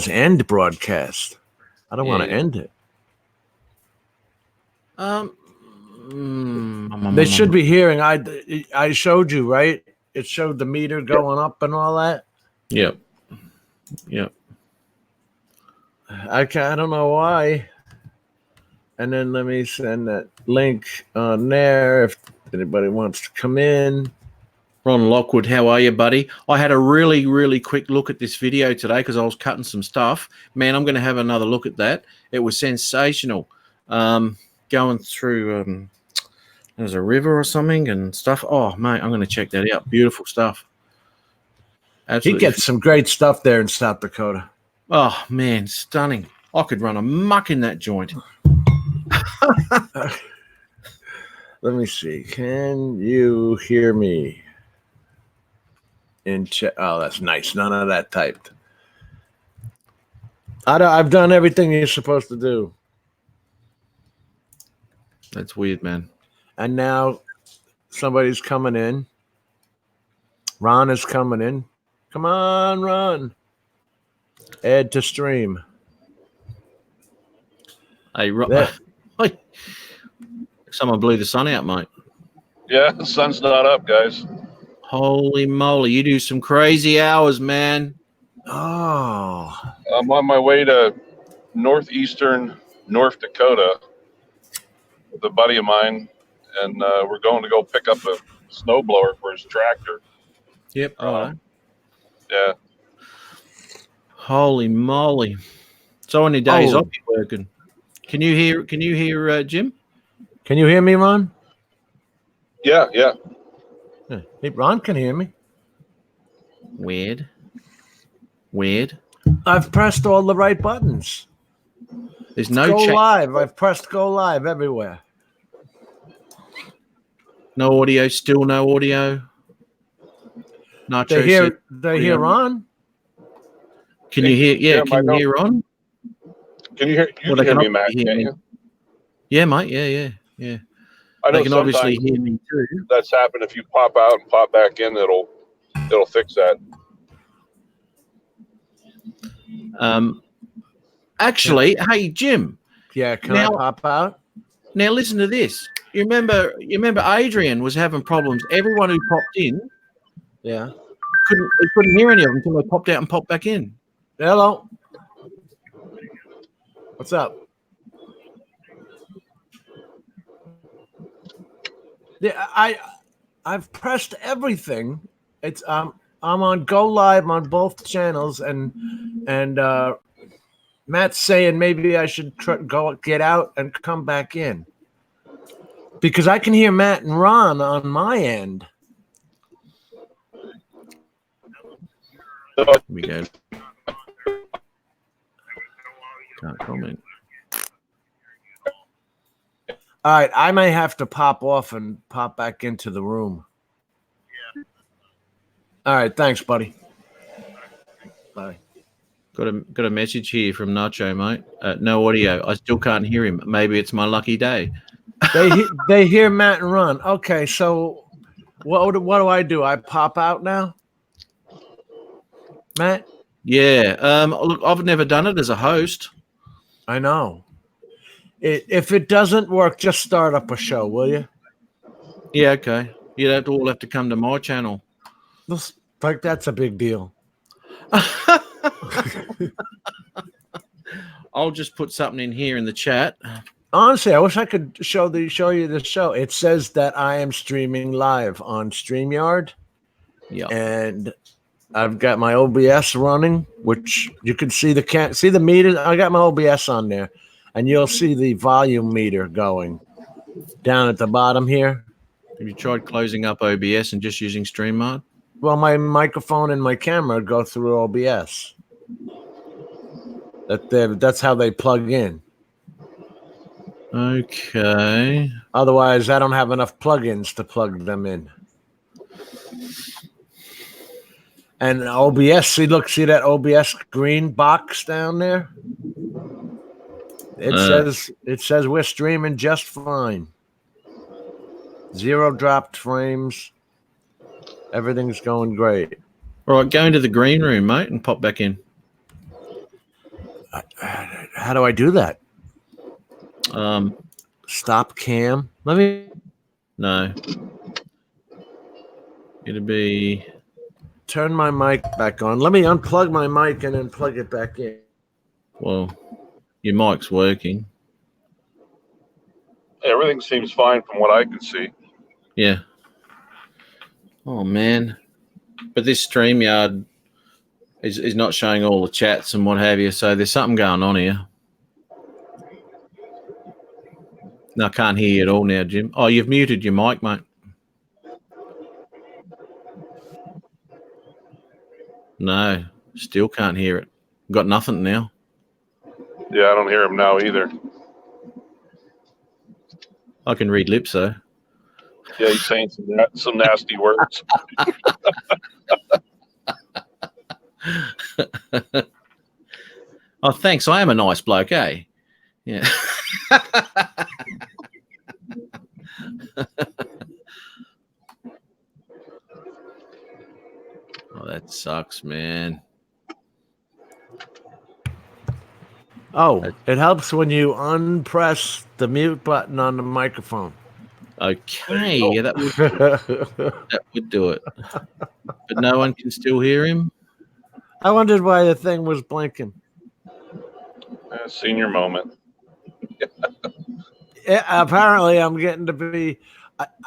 end broadcast. I don't want to Yeah. end it. They They should be hearing. I showed you, right? It showed the meter going up and all that. Yep. I don't know why. And then let me send that link on there if anybody wants to come in. Ron Lockwood, how are you, buddy? I had a really, really quick look at this video today because I was cutting some stuff. Man, I'm going to have another look at that. It was sensational. Going through there's a river or something and stuff. Oh, mate, I'm going to check that out. Beautiful stuff. Absolutely. He gets some great stuff there in South Dakota. Oh, man, stunning. I could run amok in that joint. Let me see. Can you hear me? Oh, that's nice. None of that typed. I've done everything you're supposed to do. That's weird, man. And now somebody's coming in. Ron is coming in. Come on, Ron. Add to stream. Hey, someone blew the sun out, mate. Yeah, the sun's not up, guys. Holy moly, you do some crazy hours, man. Oh. I'm on my way to northeastern North Dakota with a buddy of mine, and we're going to go pick up a snowblower for his tractor. Yep. Yeah. Holy moly. So many days off you working. Can you hear Jim? Can you hear me, Ron? Yeah. Hey, Ron can hear me. Weird. I've pressed all the right buttons. There's no go live. I've pressed go live everywhere. No audio, still no audio. Nacho they hear Ron. Can you hear? Yeah, can you hear Ron? Can you hear? You can hear me, Matt? Can you? Yeah, mate. Yeah. I know they can obviously hear me too. That's happened. If you pop out and pop back in, it'll fix that. Actually, hey Jim. Yeah, can I pop out? Now listen to this. You remember Adrian was having problems. Everyone who popped in, he couldn't hear any of them until they popped out and popped back in. Hello. What's up? Yeah, I've pressed everything. It's I'm on Go Live on both channels, and Matt's saying maybe I should get out and come back in because I can hear Matt and Ron on my end. Here we go. Can't comment. All right, I may have to pop off and pop back into the room. Yeah. All right, thanks, buddy. Bye. Got a message here from Nacho, mate. No audio. I still can't hear him. Maybe it's my lucky day. They hear Matt and Ron. Okay, so what do I do? I pop out now, Matt? Yeah. Look, I've never done it as a host. I know. If it doesn't work, just start up a show, will you? Yeah, okay. You'd all have to come to my channel. Like that's a big deal. I'll just put something in here in the chat. Honestly, I wish I could show you the show. It says that I am streaming live on StreamYard. Yeah. And I've got my OBS running, which you can see the meter. I got my OBS on there. And you'll see the volume meter going down at the bottom here. Have you tried closing up OBS and just using StreamYard? Well, my microphone and my camera go through OBS. That's how they plug in. Okay. Otherwise, I don't have enough plugins to plug them in. And OBS, see that OBS green box down there? It says we're streaming just fine. 0 dropped frames. Everything's going great. All right, go into the green room, mate, and pop back in. How do I do that? Um, Stop cam. Let me no. It'll be. turn my mic back on. Let me unplug my mic and then plug it back in. Well, your mic's working. Everything seems fine from what I can see. Yeah. Oh man, but this StreamYard is not showing all the chats and what have you. So there's something going on here. No, I can't hear you at all now, Jim. Oh, you've muted your mic, mate. No, still can't hear it. Got nothing now. Yeah, I don't hear him now either. I can read lips though. Yeah, he's saying some nasty words. Oh, thanks. I am a nice bloke, eh? Yeah. Oh, that sucks, man. Oh, it helps when you unpress the mute button on the microphone. Okay, yeah, that would do it. But no one can still hear him. I wondered why the thing was blinking. Senior moment. Apparently, I'm getting to be.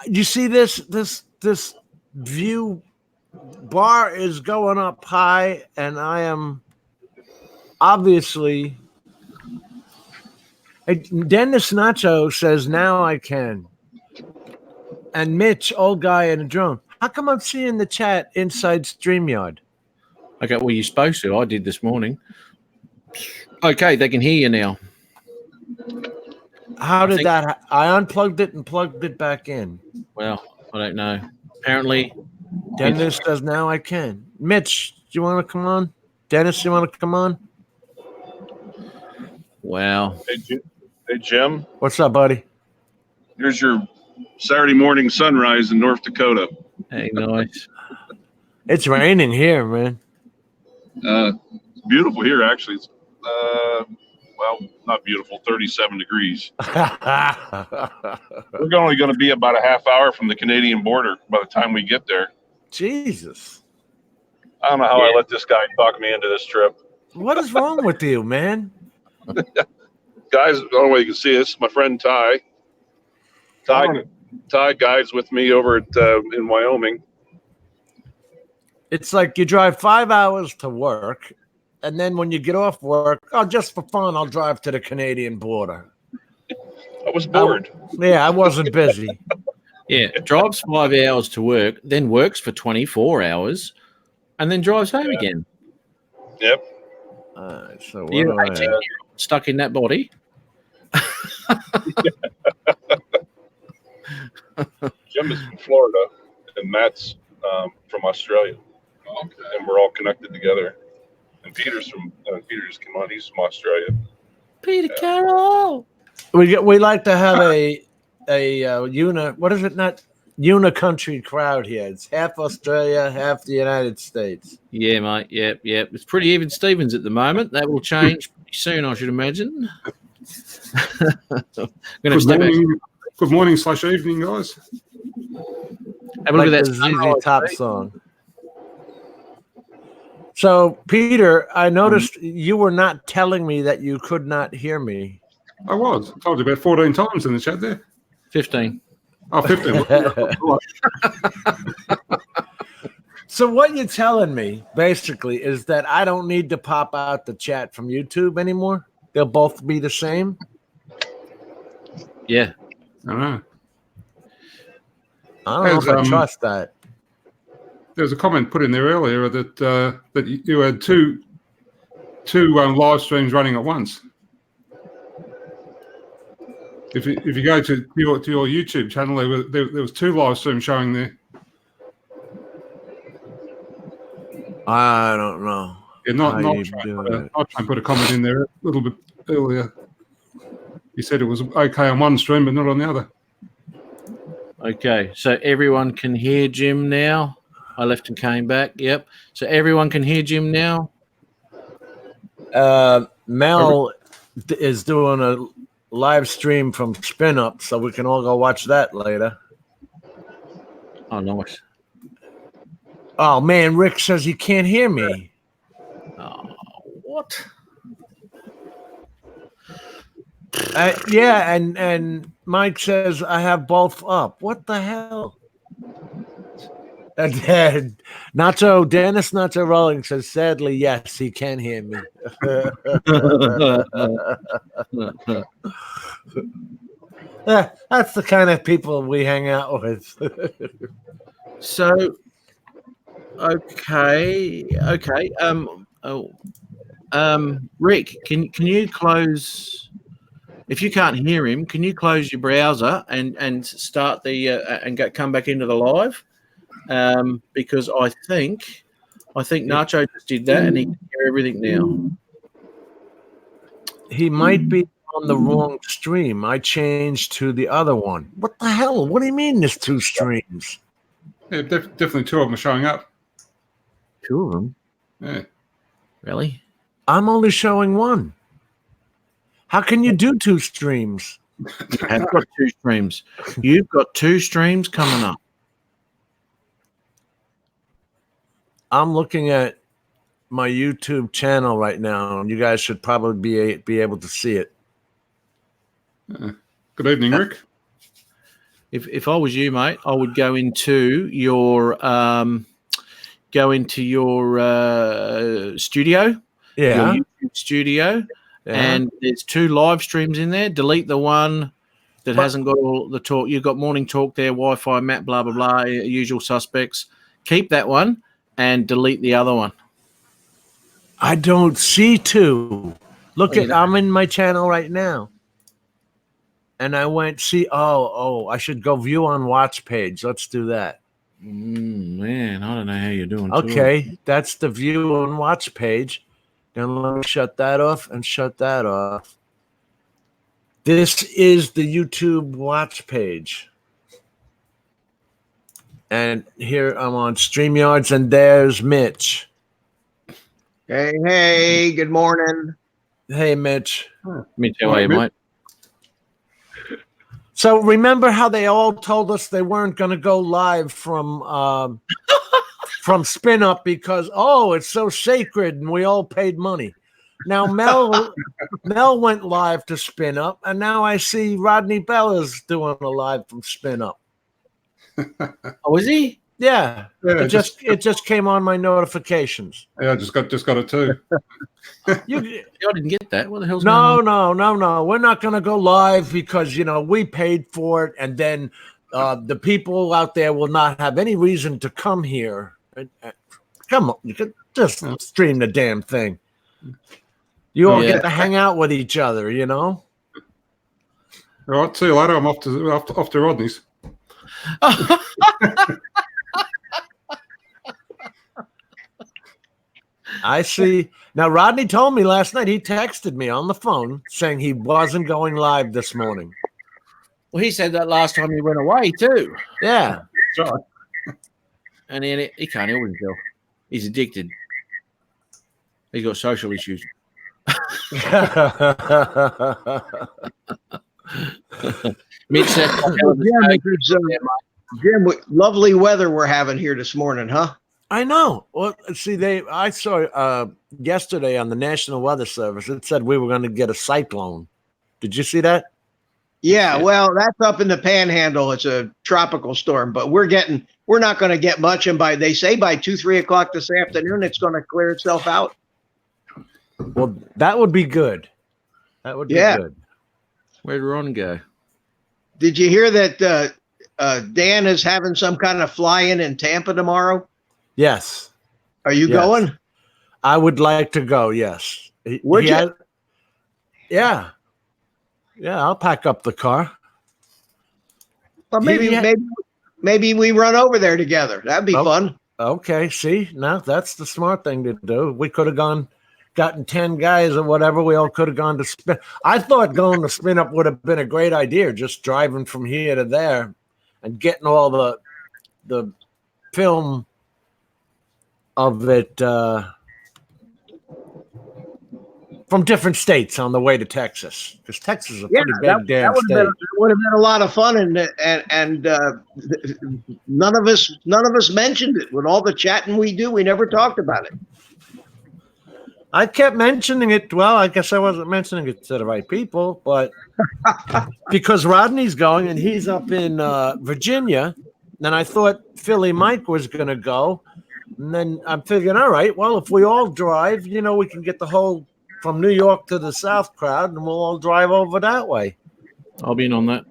You see this view bar is going up high, and I am obviously. Dennis Nacho says now I can, and Mitch, old guy in a drone. How come I'm seeing the chat inside StreamYard? Okay, well, you're supposed to. I did this morning. Okay, they can hear you now. How did that? I unplugged it and plugged it back in. Well, I don't know. Apparently, Dennis says now I can. Mitch, do you want to come on? Dennis, you want to come on? Wow. Hey, Jim. What's up, buddy? Here's your Saturday morning sunrise in North Dakota. Hey, nice. It's raining here, man. It's beautiful here, actually. It's, well, not beautiful, 37 degrees. We're only going to be about a half hour from the Canadian border by the time we get there. Jesus. I don't know how I let this guy talk me into this trip. What is wrong with you, man? Guys, the only way you can see this, my friend Ty. Ty guides with me over at in Wyoming. It's like you drive 5 hours to work, and then when you get off work, oh, just for fun, I'll drive to the Canadian border. I was bored. I wasn't busy. Yeah, drives 5 hours to work, then works for 24 hours, and then drives home again. Yep. So You're 18 years stuck in that body. Jim is from Florida, and Matt's from Australia. Okay. And we're all connected together. And Peter just came on. He's from Australia. Peter Carroll. We like to have a country crowd here. It's half Australia, half the United States. Yeah, mate. Yep. It's pretty even Stevens at the moment. That will change pretty soon, I should imagine. Good morning / evening, guys. Have a look at that ZZ Top song. So, Peter, I noticed you were not telling me that you could not hear me. I was. I told you about 14 times in the chat there. 15. Oh, 15. So what you're telling me, basically, is that I don't need to pop out the chat from YouTube anymore? They'll both be the same? Yeah. I don't know. I don't know if I trust that. There's a comment put in there earlier that you had two live streams running at once. If you go to your YouTube channel, there was 2 live streams showing there. I don't know. Yeah, not trying to put a comment in there a little bit earlier. He said it was okay on one stream, but not on the other. Okay, so everyone can hear Jim now. I left and came back. Yep. So everyone can hear Jim now. Mel is doing a live stream from Spin Up, so we can all go watch that later. Oh, nice. Oh man, Rick says he can't hear me. Oh, what? Yeah, and Mike says I have both up. What the hell? And then Dennis Nacho Rolling says, sadly, yes, he can hear me. That's the kind of people we hang out with. So, okay. Rick, can you close? If you can't hear him, can you close your browser and start the and come back into the live? Because I think Nacho just did that and he can hear everything now. He might be on the wrong stream. I changed to the other one. What the hell? What do you mean there's two streams? Yeah, definitely two of them are showing up. Two of them? Yeah. Really? I'm only showing one. How can you do two streams? You have got two streams. You've got two streams coming up. I'm looking at my YouTube channel right now, and you guys should probably be able to see it. Good evening, Rick. If I was you, mate, I would go into your studio, Yeah. your YouTube studio, Yeah. and there's two live streams in there. Delete the one that hasn't got all the talk. You've got morning talk there, Wi-Fi, Matt, blah blah blah, usual suspects. Keep that one and delete the other one. I don't see two. Look I'm in my channel right now. And I went see. I should go view on watch page. Let's do that. Man, I don't know how you're doing. Okay, that's the view on watch page. Then let me shut that off and shut that off. This is the YouTube watch page. And here I'm on StreamYards, and there's Mitch. Hey, good morning. Hey, Mitch. Mitch, how are you, mate? So remember how they all told us they weren't going to go live from Spin Up because it's so sacred and we all paid money. Now Mel went live to Spin Up, and now I see Rodney Bella's doing a live from Spin Up. Oh, is he? Yeah. It just came on my notifications. Yeah, I just got it too. I didn't get that. What the hell's No. going on? We're not going to go live because, we paid for it, and then the people out there will not have any reason to come here. Come on, you could just stream the damn thing. You all get to hang out with each other, All right, see you later. I'm off to Rodney's. I see. Now, Rodney told me last night, he texted me on the phone saying he wasn't going live this morning. Well, he said that last time he went away too. Yeah. Right. And then he can't help himself. He's addicted. He's got social issues. Mitch said, Jim, lovely weather we're having here this morning, huh? I know. Well, see, I saw yesterday on the National Weather Service, it said we were going to get a cyclone. Did you see that? Yeah, well, that's up in the Panhandle. It's a tropical storm, but we're not going to get much. And they say by 2-3 o'clock this afternoon, it's going to clear itself out. Well, that would be good. That would be good. Where'd Ron go? Did you hear that Dan is having some kind of fly-in in Tampa tomorrow? Yes. Are you going? I would like to go, yes. Would you? Yeah. Yeah, I'll pack up the car. Well, maybe we run over there together. That'd be fun. Okay, see? Now that's the smart thing to do. We could have gotten 10 guys or whatever. We all could have gone to Spin. I thought going to Spin Up would have been a great idea, just driving from here to there and getting all the film of it from different states on the way to Texas, because Texas is a pretty big damn state. That would have been a lot of fun, and none of us mentioned it. With all the chatting we do, we never talked about it. I kept mentioning it. Well, I guess I wasn't mentioning it to the right people, but because Rodney's going and he's up in Virginia, and I thought Philly Mike was going to go. And then I'm thinking, all right, well, if we all drive, we can get the whole from New York to the South crowd, and we'll all drive over that way. I'll be in on that.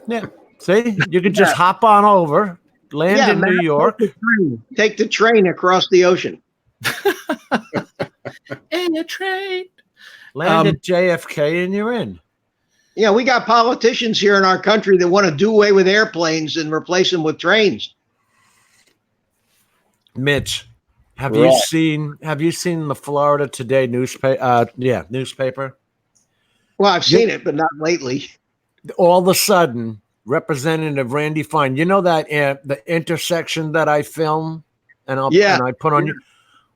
Yeah. See, you could just hop on over, land in New York. Take the train across the ocean. In a train. Land at JFK and you're in. Yeah, we got politicians here in our country that want to do away with airplanes and replace them with trains. Mitch, have you seen the Florida Today newspaper? Well, I've seen it, but not lately. All of a sudden, Representative Randy Fine, that the intersection that I film and I put on you.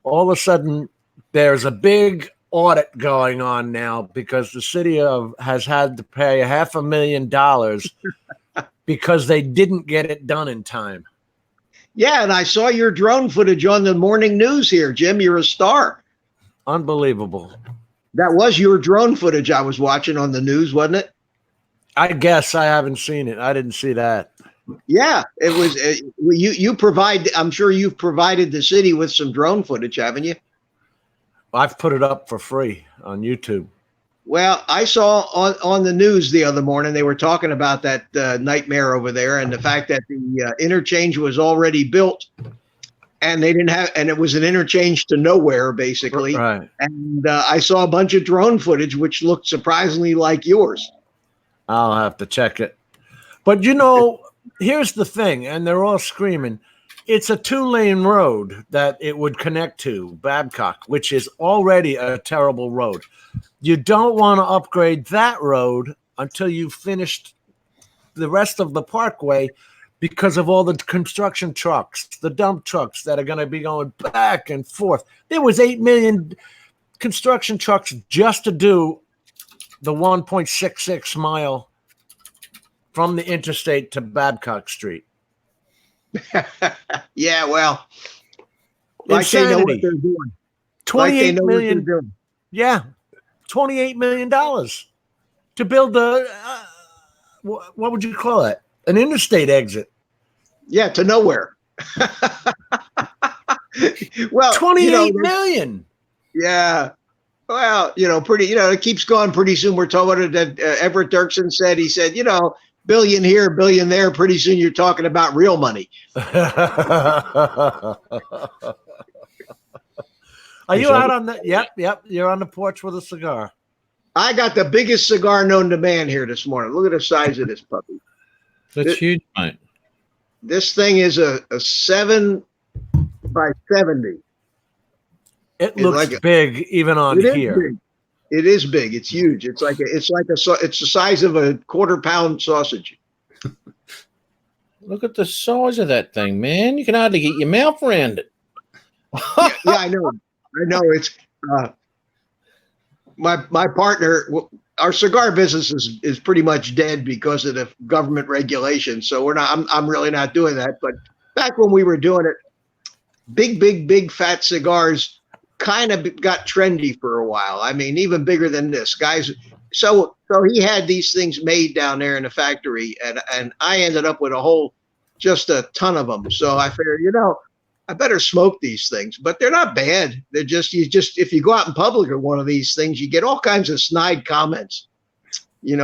All of a sudden, there's a big audit going on now because the city has had to pay $500,000 because they didn't get it done in time. Yeah, and I saw your drone footage on the morning news here, Jim. You're a star. Unbelievable. That was your drone footage I was watching on the news, wasn't it? I guess I haven't seen it. I didn't see that. Yeah, it was. You provide. I'm sure you've provided the city with some drone footage, haven't you? I've put it up for free on YouTube. Well, I saw on the news the other morning they were talking about that nightmare over there and the fact that the interchange was already built, and they didn't have, and it was an interchange to nowhere basically. Right. And I saw a bunch of drone footage which looked surprisingly like yours. I'll have to check it. But here's the thing, and they're all screaming. It's a 2-lane road that it would connect to, Babcock, which is already a terrible road. You don't want to upgrade that road until you've finished the rest of the parkway because of all the construction trucks, the dump trucks that are going to be going back and forth. There was 8 million construction trucks just to do the 1.66 mile from the interstate to Babcock Street. Yeah, well, like they know what they're doing. 28 million. Yeah, $28 million to build what would you call it? An interstate exit. Yeah, to nowhere. Well, 28 million. Yeah. Well, it keeps going. Pretty soon we're talking that Everett Dirksen said, he said, billion here, billion there. Pretty soon you're talking about real money. Are you out on the? Yep. You're on the porch with a cigar. I got the biggest cigar known to man here this morning. Look at the size of this puppy. That's huge, mate. This thing is a 7 by 70. It looks big even on here. Big. It is big. It's huge. It's the size of a quarter-pound sausage. Look at the size of that thing, man. You can hardly get your mouth around it. Yeah, I know. It's my partner. Our cigar business is pretty much dead because of the government regulations. So I'm really not doing that. But back when we were doing it, big fat cigars kind of got trendy for a while. I mean, even bigger than this, guys. So he had these things made down there in the factory, and I ended up with just a ton of them. So I figured, I better smoke these things, but they're not bad. They're just if you go out in public with one of these things, you get all kinds of snide comments. You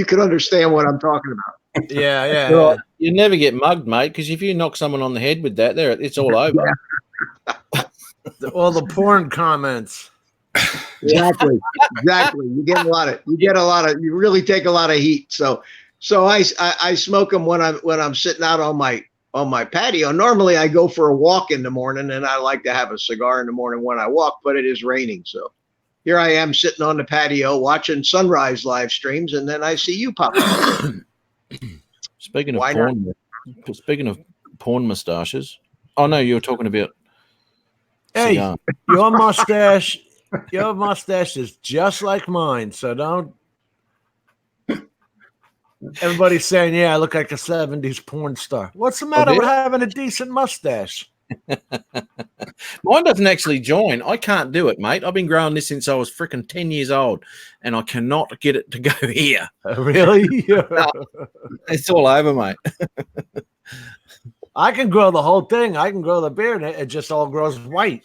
can understand what I'm talking about. Yeah. Well, you never get mugged, mate, because if you knock someone on the head with that, it's all over. Yeah. All the porn comments. Exactly. You really take a lot of heat. So I smoke them when I'm sitting out on my patio. Normally I go for a walk in the morning, and I like to have a cigar in the morning when I walk, but it is raining. So here I am sitting on the patio watching sunrise live streams, and then I see you pop up. Speaking of porn mustaches. Oh no, you were talking about Hey, your mustache Your mustache is just like mine, so don't. Everybody's saying, "Yeah, I look like a '70s porn star." What's the matter with having a decent mustache? Mine doesn't actually join. I can't do it, mate. I've been growing this since I was freaking 10 years old, and I cannot get it to go here. Really? No, it's all over, mate. I can grow the whole thing. I can grow the beard, and it just all grows white.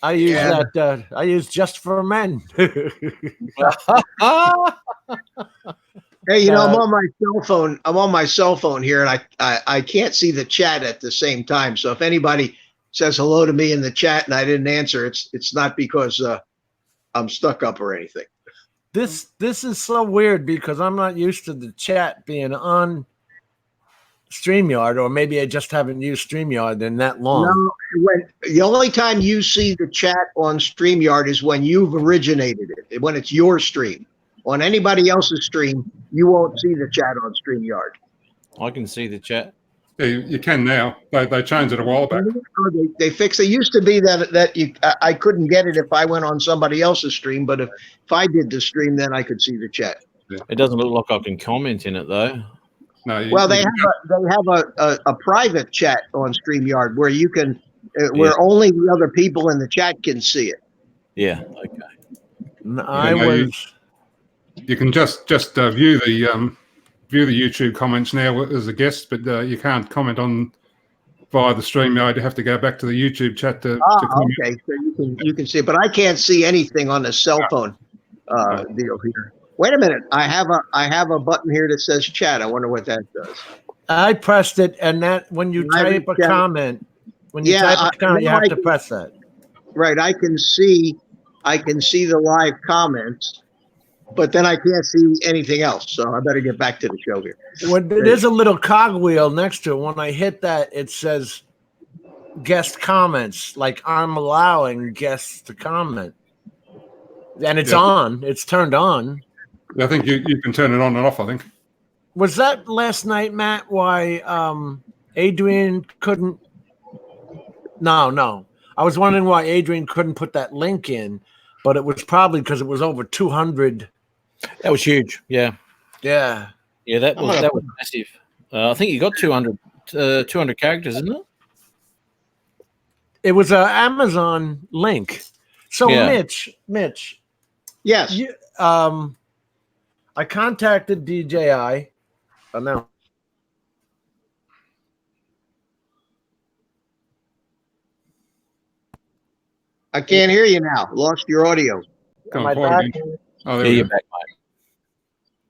I use that. I use just for men. Hey, you know, I'm on my cell phone. I'm on my cell phone here, and I can't see the chat at the same time. So if anybody says hello to me in the chat and I didn't answer, it's not because I'm stuck up or anything. This is so weird because I'm not used to the chat being on StreamYard, or maybe I just haven't used StreamYard in that long. No, the only time you see the chat on StreamYard is when you've originated it, when it's your stream. On anybody else's stream, you won't see the chat on StreamYard. I can see the chat. Yeah, you can now. They changed it a while back. They fixed it. It used to be that I couldn't get it if I went on somebody else's stream, but if I did the stream, then I could see the chat. Yeah. It doesn't look like I can comment in it though. No. Well, they have a private chat on StreamYard where you can where only the other people in the chat can see it. Yeah. Okay. You can just view the YouTube comments now as a guest, but you can't comment on via the StreamYard. You have to go back to the YouTube chat to comment. Okay, so you can see it, but I can't see anything on the cell phone deal here. Wait a minute, I have a button here that says chat. I wonder what that does. I pressed it, and that when you type a comment, you have to press that. Right, I can see the live comments. But then I can't see anything else, so I better get back to the show here. Well, there's a little cogwheel next to it. When I hit that, it says guest comments, like I'm allowing guests to comment. And it's on. It's turned on. I think you can turn it on and off, I think. Was that last night, Matt, why Adrian couldn't? No. I was wondering why Adrian couldn't put that link in, but it was probably because it was over 200. That was huge. Yeah. Yeah. Yeah, that was massive. I think you got 200 characters, isn't it? It was an Amazon link. So Mitch. Yes. I contacted DJI. No. I can't hear you now. Lost your audio. Am I back? Oh, there you're back.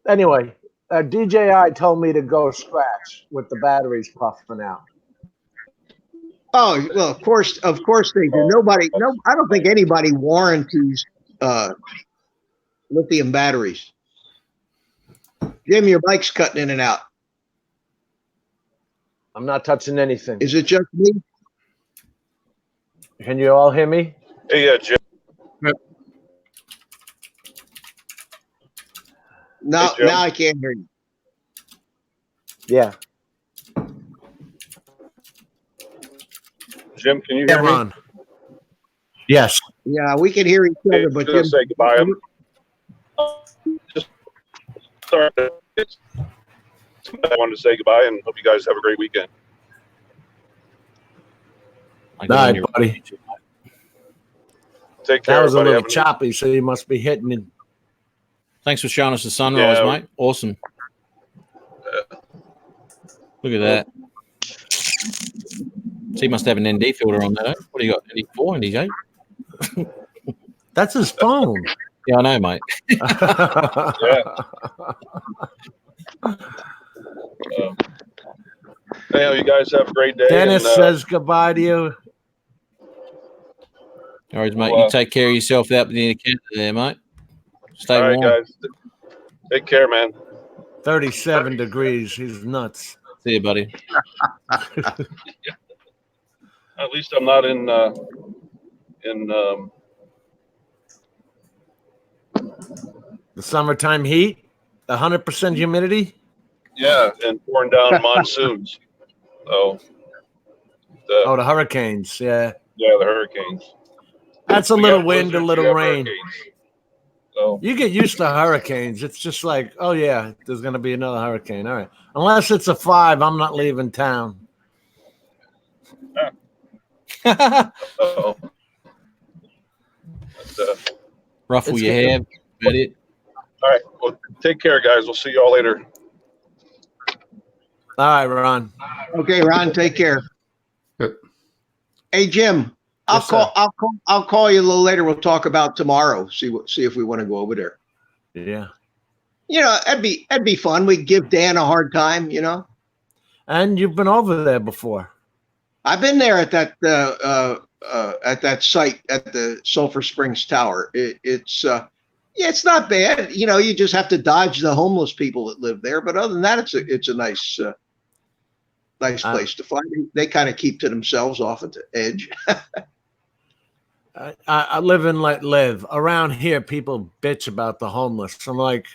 Anyway, DJI told me to go scratch with the batteries puffing out. Oh, well, of course they do. I don't think anybody warranties lithium batteries. Jim, your mic's cutting in and out. I'm not touching anything. Is it just me? Can you all hear me? Hey, Jim. No, hey, now I can't hear you. Yeah. Jim, can you hear me? On. Yes. Yeah, we can hear each other, but Jim, say goodbye. Just sorry. I wanted to say goodbye and hope you guys have a great weekend. All right, buddy. Take care. That was a little choppy, so you must be hitting it. Thanks for showing us the sunrise, mate. Awesome. Look at that. So he must have an ND filter on that. What do you got? ND4, ND8? That's his phone. Yeah, I know, mate. Anyhow, you guys have a great day. Dennis says goodbye to you. All right, mate. You take care of yourself out in the Canada there, mate. Stay warm. All right, guys. Take care, man. 37 degrees. He's nuts. See you, buddy. At least I'm not in the summertime heat, 100% humidity. Yeah, and pouring down monsoons. So the hurricanes. Yeah. Yeah, the hurricanes. That's a We little have wind, a blizzards, little we have rain. hurricanes. So You get used to hurricanes. It's just like, oh yeah, there's going to be another hurricane. All right. Unless it's a 5, I'm not leaving town. uh-oh. But, Ruffle It's your good. hair. About it. all right. Well, take care, guys. We'll see you all later. All right, Ron. Okay, Ron, take care. Good. Hey, Jim, Yes, sir. I'll call you a little later. We'll talk about tomorrow. See if we want to go over there. Yeah. You know, that'd be fun. We give Dan a hard time. You know, And you've been over there before. I've been there at that site at the Sulphur Springs Tower. It's it's not bad. You know, you just have to dodge the homeless people that live there. But other than that, it's a nice place to find. They kind of keep to themselves off at the edge. I live and let live. Around here, people bitch about the homeless. I'm like,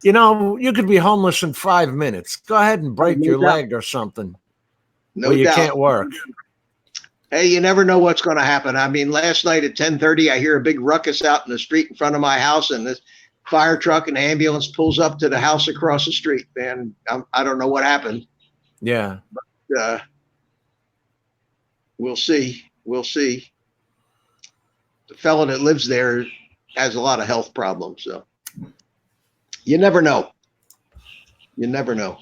you know, you could be homeless in 5 minutes. Go ahead and break No your doubt. leg or something. No Well, you doubt. can't work. Hey, you never know what's going to happen. I mean, last night at 10:30, I hear a big ruckus out in the street in front of my house, and this fire truck and ambulance pulls up to the house across the street. Man, I don't know what happened. Yeah. We'll see. We'll see. The fellow that lives there has a lot of health problems, so you never know. You never know.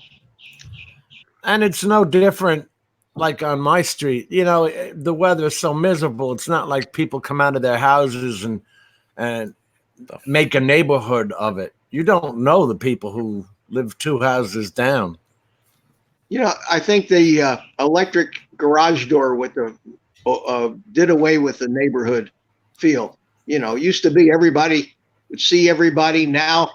And it's no different like on my street. You know, the weather is so miserable. It's not like people come out of their houses and make a neighborhood of it. You don't know the people who live 2 houses down. You know, I think the electric garage door with the did away with the neighborhood feel. You know, it used to be everybody would see everybody. Now,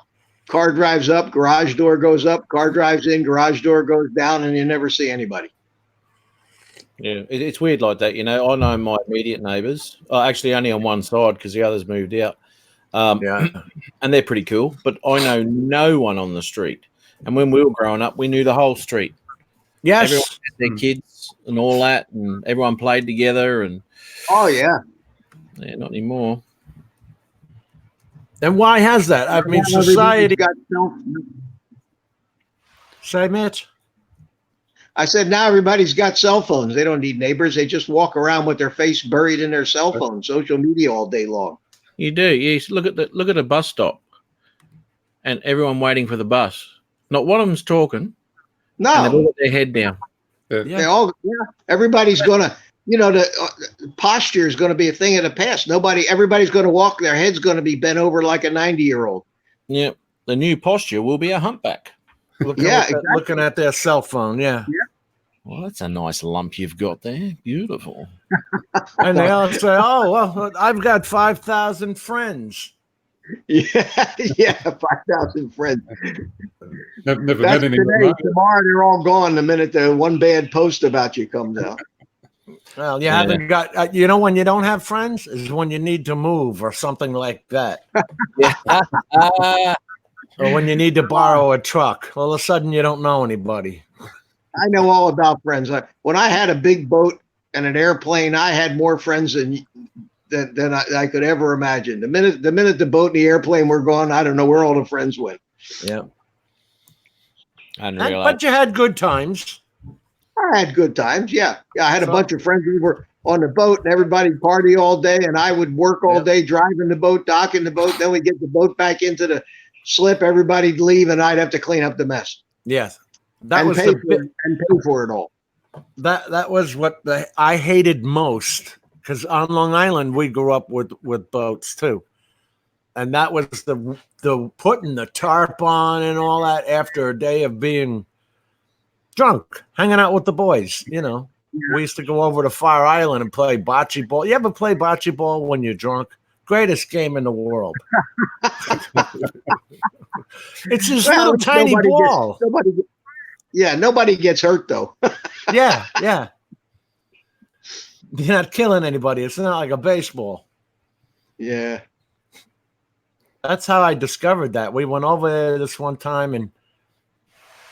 car drives up, garage door goes up, car drives in, garage door goes down, and you never see anybody. Yeah, it's weird like that. You know, I know my immediate neighbours. Actually, only on one side because the others moved out. Yeah. And they're pretty cool. But I know no one on the street. And when we were growing up, we knew the whole street. Yes. Everyone had their kids and all that, and everyone played together. And Oh yeah. yeah, not anymore. And why has that? I mean, Now society. everybody's got Say, Mitch. I said now everybody's got cell phones. They don't need neighbors. They just walk around with their face buried in their cell phone, social media all day long. You do. Yes. Look at a bus stop, and everyone waiting for the bus. Not one of them's talking. And they've all No, got their head down. they all. Yeah, everybody's gonna. You know, the posture is going to be a thing of the past. Everybody's going to walk. Their head's going to be bent over like a 90-year-old. Yeah. The new posture will be a humpback. Looking at their cell phone. Yeah. Well, that's a nice lump you've got there. Beautiful. And they all say, oh, well, I've got 5,000 friends. Yeah, yeah, 5,000 friends. Never That's met anyone. today. Like Tomorrow they're all gone the minute the one bad post about you comes out. Well, you haven't got, you know, when you don't have friends is when you need to move or something like that. Yeah. Or when you need to borrow a truck. All of a sudden, you don't know anybody. I know all about friends. When I had a big boat and an airplane, I had more friends than I could ever imagine. The minute the boat and the airplane were gone, I don't know where all the friends went. Yeah. Unreal. But you had good times. I had good times. Yeah. I had a bunch of friends. We were on the boat and everybody party all day, and I would work all day driving the boat, docking the boat. Then we get the boat back into the slip. Everybody'd leave, and I'd have to clean up the mess. Yes. That and was pay for it all. That was what I hated most, because on Long Island we grew up with boats too, and that was the putting the tarp on and all that after a day of being drunk, hanging out with the boys. You know, we used to go over to Fire Island and play bocce ball. You ever play bocce ball when you're drunk? Greatest game in the world. It's this little tiny ball. Nobody gets hurt though. Yeah. You're not killing anybody. It's not like a baseball. Yeah. That's how I discovered that. We went over there this one time, and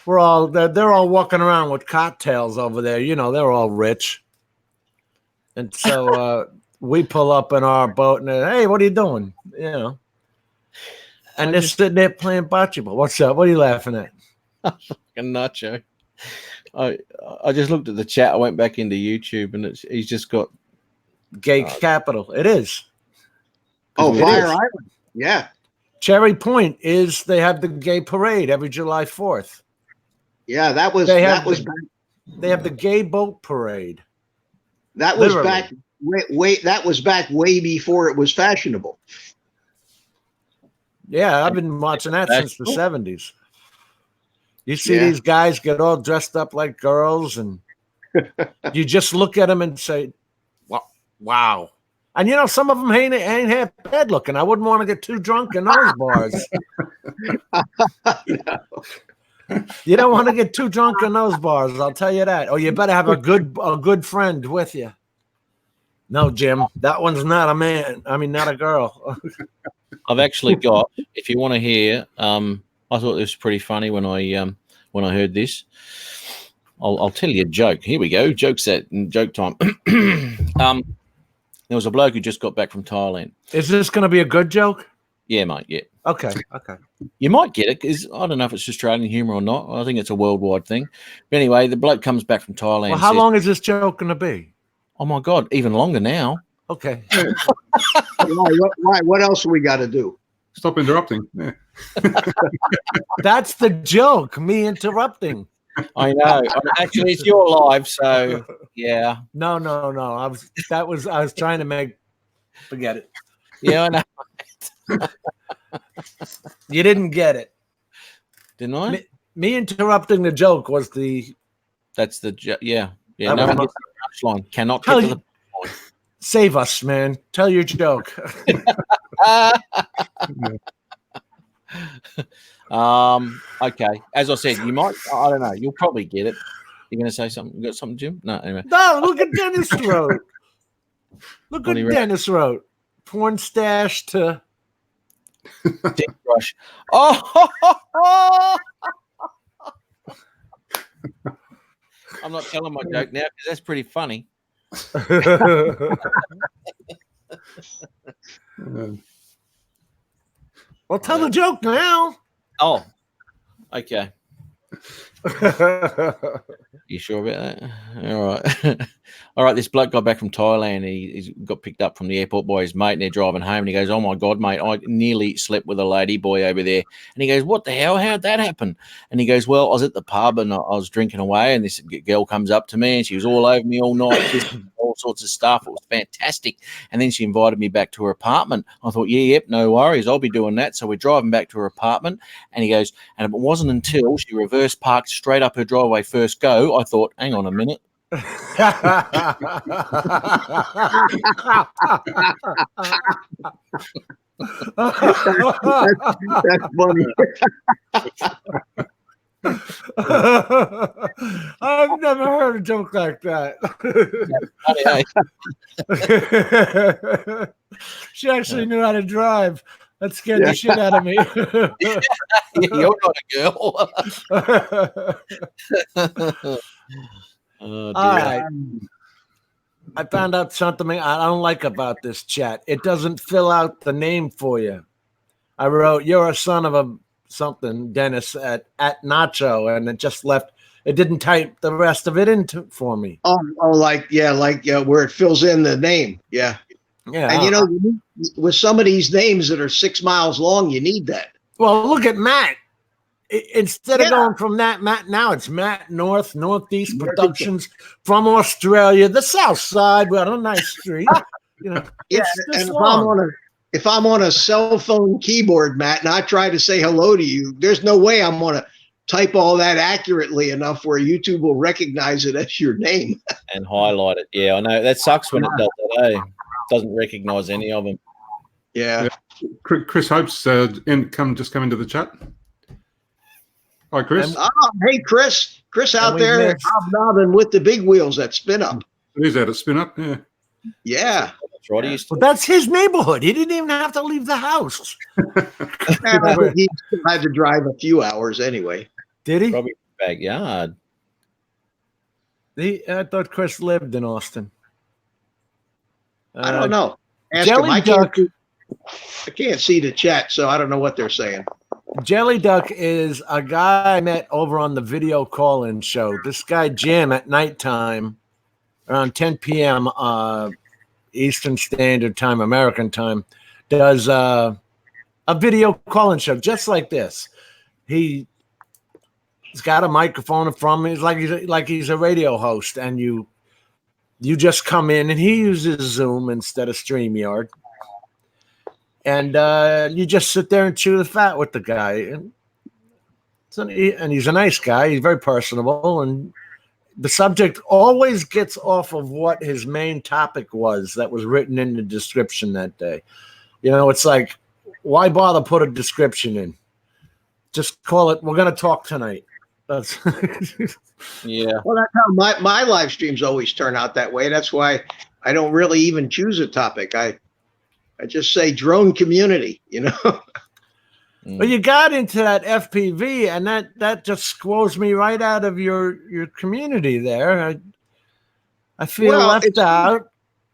they're all walking around with cocktails over there. You know, they're all rich. And so we pull up in our boat and they're, hey, what are you doing? You know. And they're sitting there playing bocce ball. What's up? What are you laughing at? Fucking nacho. I just looked at the chat. I went back into YouTube and he's just got Gay capital. It is. Oh, It Fire is. Island. Yeah. Cherry Point is they have the gay parade every July 4th. Yeah, that was They that have was the- They have the gay boat parade. that was literally. back that was back way before it was fashionable. Yeah, I've been watching that since the 70s. You see Yeah. these guys get all dressed up like girls, and you just look at them and say, wow. And, you know, some of them ain't half bad looking. I wouldn't want to get too drunk in those bars. You don't want to get too drunk in those bars, I'll tell you that. Or you better have a good friend with you. No, Jim, that one's not a man. I mean, not a girl. I've actually got. If you want to hear, I thought this was pretty funny when I heard this. I'll tell you a joke. Here we go. Joke time. There was a bloke who just got back from Thailand. Is this going to be a good joke? Yeah, mate. Yeah, Okay. you might get it because I don't know if it's Australian humor or not. I think it's a worldwide thing. But anyway, the bloke comes back from Thailand. Well, how long is this joke going to be? Oh my God, even longer now. Okay. Why? What else we got to do? Stop interrupting. Yeah. That's the joke, me interrupting. I know. Actually, it's your live, so yeah. No. I was trying to make. Forget it. Yeah, I know. You didn't get it. Didn't I? Me interrupting the joke was the That's the yeah. That No was one my- gets the punchline. Cannot Tell get to you- the point. save us, man. Tell your joke. Okay. As I said, you might. I don't know. You'll probably get it. You're going to say something? You got something, Jim? No. Anyway. No, look at Dennis wrote. Look What what do you reckon? Dennis wrote. Porn stash to Dick brush. Oh. I'm not telling my joke now because that's pretty funny. Well, tell the joke now. Oh. Okay. You sure about that? All right. All right. This bloke got back from Thailand. He's got picked up from the airport by his mate, and they're driving home. And he goes, "Oh my God, mate, I nearly slept with a lady boy over there." And he goes, "What the hell? How'd that happen?" And he goes, "Well, I was at the pub and I was drinking away, and this girl comes up to me and she was all over me all night, kissing, all sorts of stuff. It was fantastic. And then she invited me back to her apartment. I thought, yep, no worries. I'll be doing that." So we're driving back to her apartment, and he goes, and it wasn't until she reverse parked straight up her driveway first go, I thought, hang on a minute. That's funny. I've never heard a joke like that. She actually knew how to drive. That scared the shit out of me. You're not a girl. Oh, All dear. right. I found out something I don't like about this chat. It doesn't fill out the name for you. I wrote, "You're a son of a something, Dennis, at Nacho," and it just left. It didn't type the rest of it into for me. Like where it fills in the name. Yeah. Yeah. And you know, with some of these names that are 6 miles long, you need that. Well, look at Matt. Instead of Yeah. going from that, Matt, now it's Matt Northeast Productions from Australia, the South Side. We're on a nice street. You know, Yeah, it's this and long. if I'm on a cell phone keyboard, Matt, and I try to say hello to you, there's no way I'm going to type all that accurately enough where YouTube will recognize it as your name. And highlight it. Yeah, I know. That sucks when it does that, eh? Doesn't recognize any of them. Yeah. Chris Hope's come into the chat. Hi, Chris. Oh, hey, Chris. Chris out we there missed. hobnobbing with the big wheels at Spin Up. Who's that? At Spin Up? Yeah. Yeah. That's right. He used to Well, that's his neighborhood. He didn't even have to leave the house. I think he still had to drive a few hours anyway. Did he? probably backyard. I thought Chris lived in Austin. I don't know. Ask Jelly them. Duck. I can't see the chat, so I don't know what they're saying. Jelly Duck is a guy I met over on the video call-in show. This guy Jim at nighttime, around 10 p.m. Eastern Standard Time, American time, does a video call-in show just like this. He's got a microphone in front of him. He's like he's a radio host, and you just come in, and he uses Zoom instead of StreamYard. And you just sit there and chew the fat with the guy. And he's a nice guy. He's very personable. And the subject always gets off of what his main topic was that was written in the description that day. You know, it's like, why bother put a description in? Just call it, we're going to talk tonight. That's Yeah. Well, that's how my live streams always turn out that way. That's why I don't really even choose a topic. I just say drone community, you know. Well, you got into that FPV, and that just squoze me right out of your community there. I feel left out.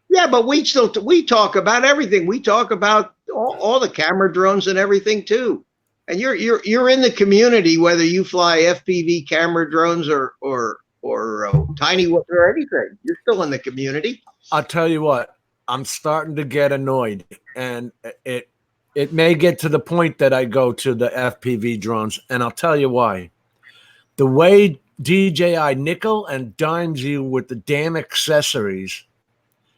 Yeah, but we talk about everything. We talk about all the camera drones and everything too. And you're in the community, whether you fly FPV camera drones or tiny or anything. You're still in the community. I'll tell you what. I'm starting to get annoyed, and it may get to the point that I go to the FPV drones, and I'll tell you why. The way DJI nickel and dimes you with the damn accessories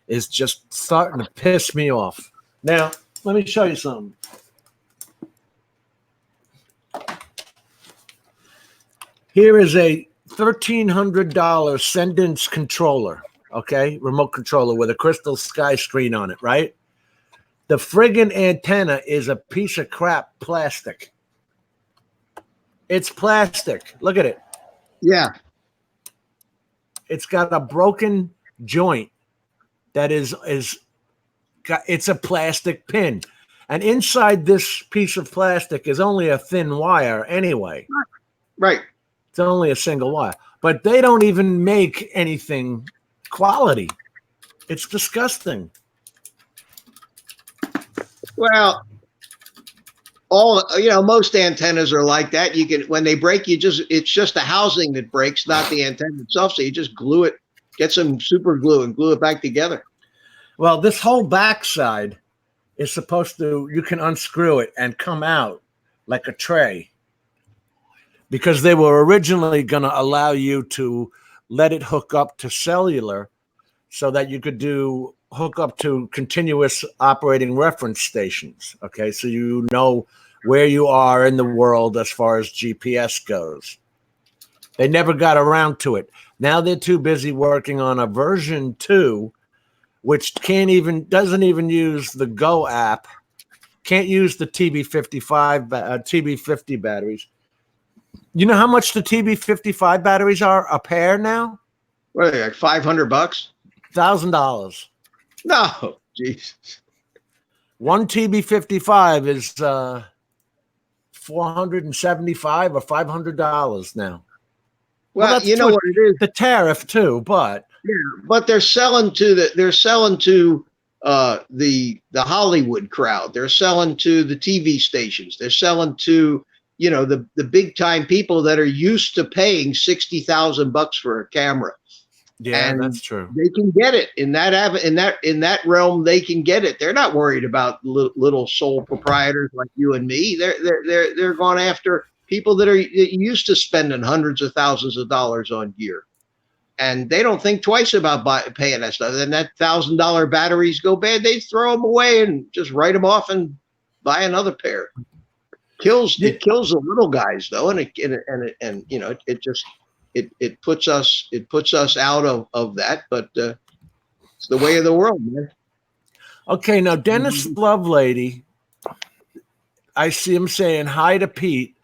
is just starting to piss me off. Now, let me show you something. Here is a $1,300 Sendence controller. Okay, remote controller with a crystal sky screen on it, right? The friggin' antenna is a piece of crap plastic. It's plastic. Look at it. Yeah. It's got a broken joint that it's a plastic pin. And inside this piece of plastic is only a thin wire anyway. Right. It's only a single wire. But they don't even make anything quality. It's disgusting. Well, most antennas are like that. You can, when they break, it's just the housing that breaks, not the antenna itself. So you just glue it, get some super glue and glue it back together. Well, this whole backside is supposed to, you can unscrew it and come out like a tray, because they were originally going to allow you to let it hook up to cellular so that you could hook up to continuous operating reference stations. Okay, so you know where you are in the world as far as GPS goes. They never got around to it. Now they're too busy working on a version 2, which doesn't even use the Go app, can't use the TB50 batteries. You know how much the TB55 batteries are a pair now? What are they, like $500? $1,000. No, Jesus. One TB55 is $475 or $500 now. Well, you know what it is. The tariff too, but but they're selling to the Hollywood crowd. They're selling to the TV stations. They're selling to the big time people that are used to paying $60,000 for a camera. Yeah, and that's true. They can get it in that realm. They can get it. They're not worried about little sole proprietors like you and me. They're going after people that are used to spending hundreds of thousands of dollars on gear, and they don't think twice about paying that stuff. Then that $1,000 batteries go bad, they throw them away and just write them off and buy another pair. It kills the little guys though, and it puts us out of that, but it's the way of the world, man. Okay, now Dennis Lovelady, I see him saying hi to Pete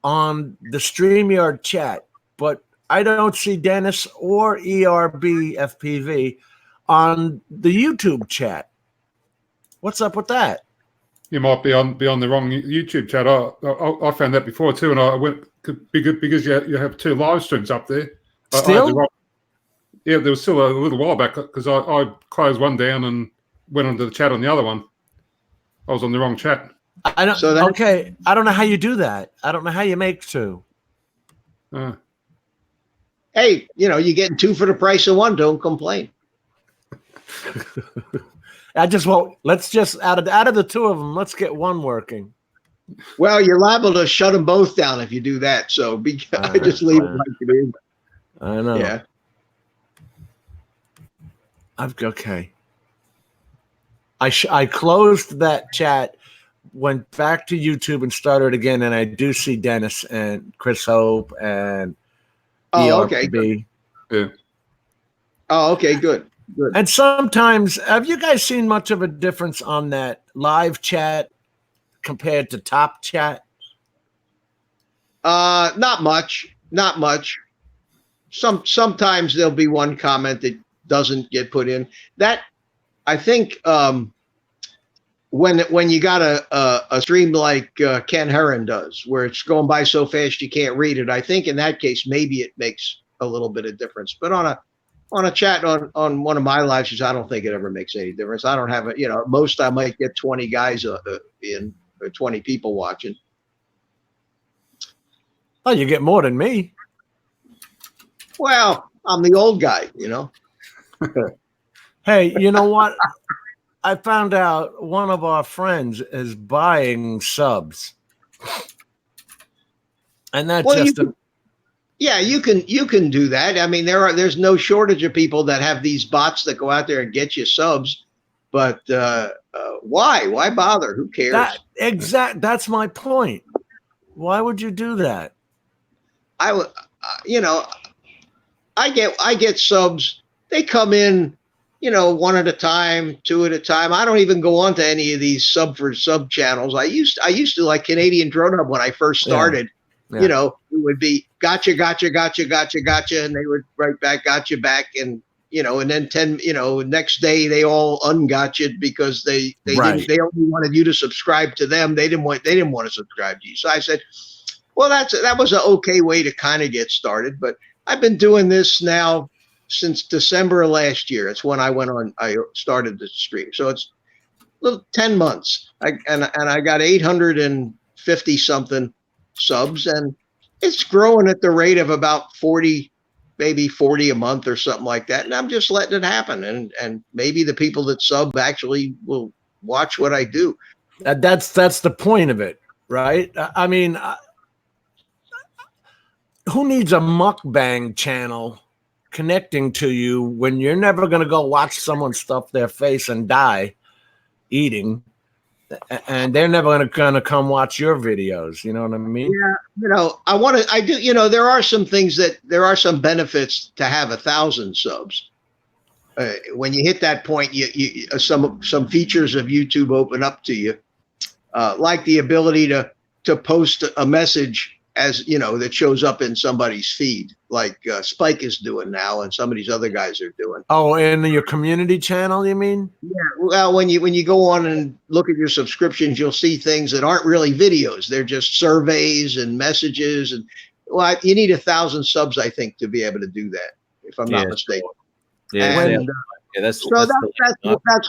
on the StreamYard chat, but I don't see Dennis or ERB FPV on the YouTube chat. What's up with that? You might be on the wrong YouTube chat. I found that before too, and I went because you have 2 live streams up there. Still? Yeah, there was still a little while back because I closed one down and went onto the chat on the other one. I was on the wrong chat. I don't. So that- okay, I don't know how you do that. I don't know how you make two. Hey, you're getting two for the price of one. Don't complain. I just won't. Let's just out of the two of them, let's get one working. Well, you're liable to shut them both down if you do that. So I just leave it like it is. I know. Yeah. Okay. I closed that chat, went back to YouTube and started again, and I do see Dennis and Chris Hope and Okay. ERB. Yeah. Oh, okay. Good. And sometimes, have you guys seen much of a difference on that live chat compared to top chat? Not much. Not much. Sometimes there'll be one comment that doesn't get put in. That I think when you got a stream like Ken Herron does, where it's going by so fast you can't read it, I think in that case maybe it makes a little bit of difference. But on a chat on one of my live streams, I don't think it ever makes any difference. I don't have it. At most I might get 20 guys in or 20 people watching. Oh, you get more than me. Well, I'm the old guy, Hey, you know what? I found out one of our friends is buying subs. And that's Well, just yeah, you can do that. I mean, there's no shortage of people that have these bots that go out there and get you subs. But why? Why bother? Who cares? That's my point. Why would you do that? I would, I get subs. They come in, one at a time, two at a time. I don't even go on to any of these sub channels. I used to like Canadian Drone Hub when I first started. Yeah. It would be gotcha, and they would write back gotcha back, and and then next day they all ungotcha'd because they Right. they only wanted you to subscribe to them. They didn't want to subscribe to you. So I said, well, that was an okay way to kind of get started. But I've been doing this now since December of last year. It's when I started the stream. So it's little 10 months. I got 850 something subs, and it's growing at the rate of about 40, maybe 40 a month or something like that. And I'm just letting it happen. And maybe the people that sub actually will watch what I do. That's the point of it, right? I mean, who needs a mukbang channel connecting to you when you're never going to go watch someone stuff their face and die eating, and they're never going to come watch your videos? You know what I mean? Yeah. I do, there are some benefits to have 1,000 subs. When you hit that point, you some features of YouTube open up to you, like the ability to post a message as that shows up in somebody's feed, like Spike is doing now, and some of these other guys are doing. Oh, in your community channel, you mean? Yeah. Well, when you go on and look at your subscriptions, you'll see things that aren't really videos. They're just surveys and messages. And you need 1,000 subs, I think, to be able to do that, if I'm not mistaken. Yeah, And, that's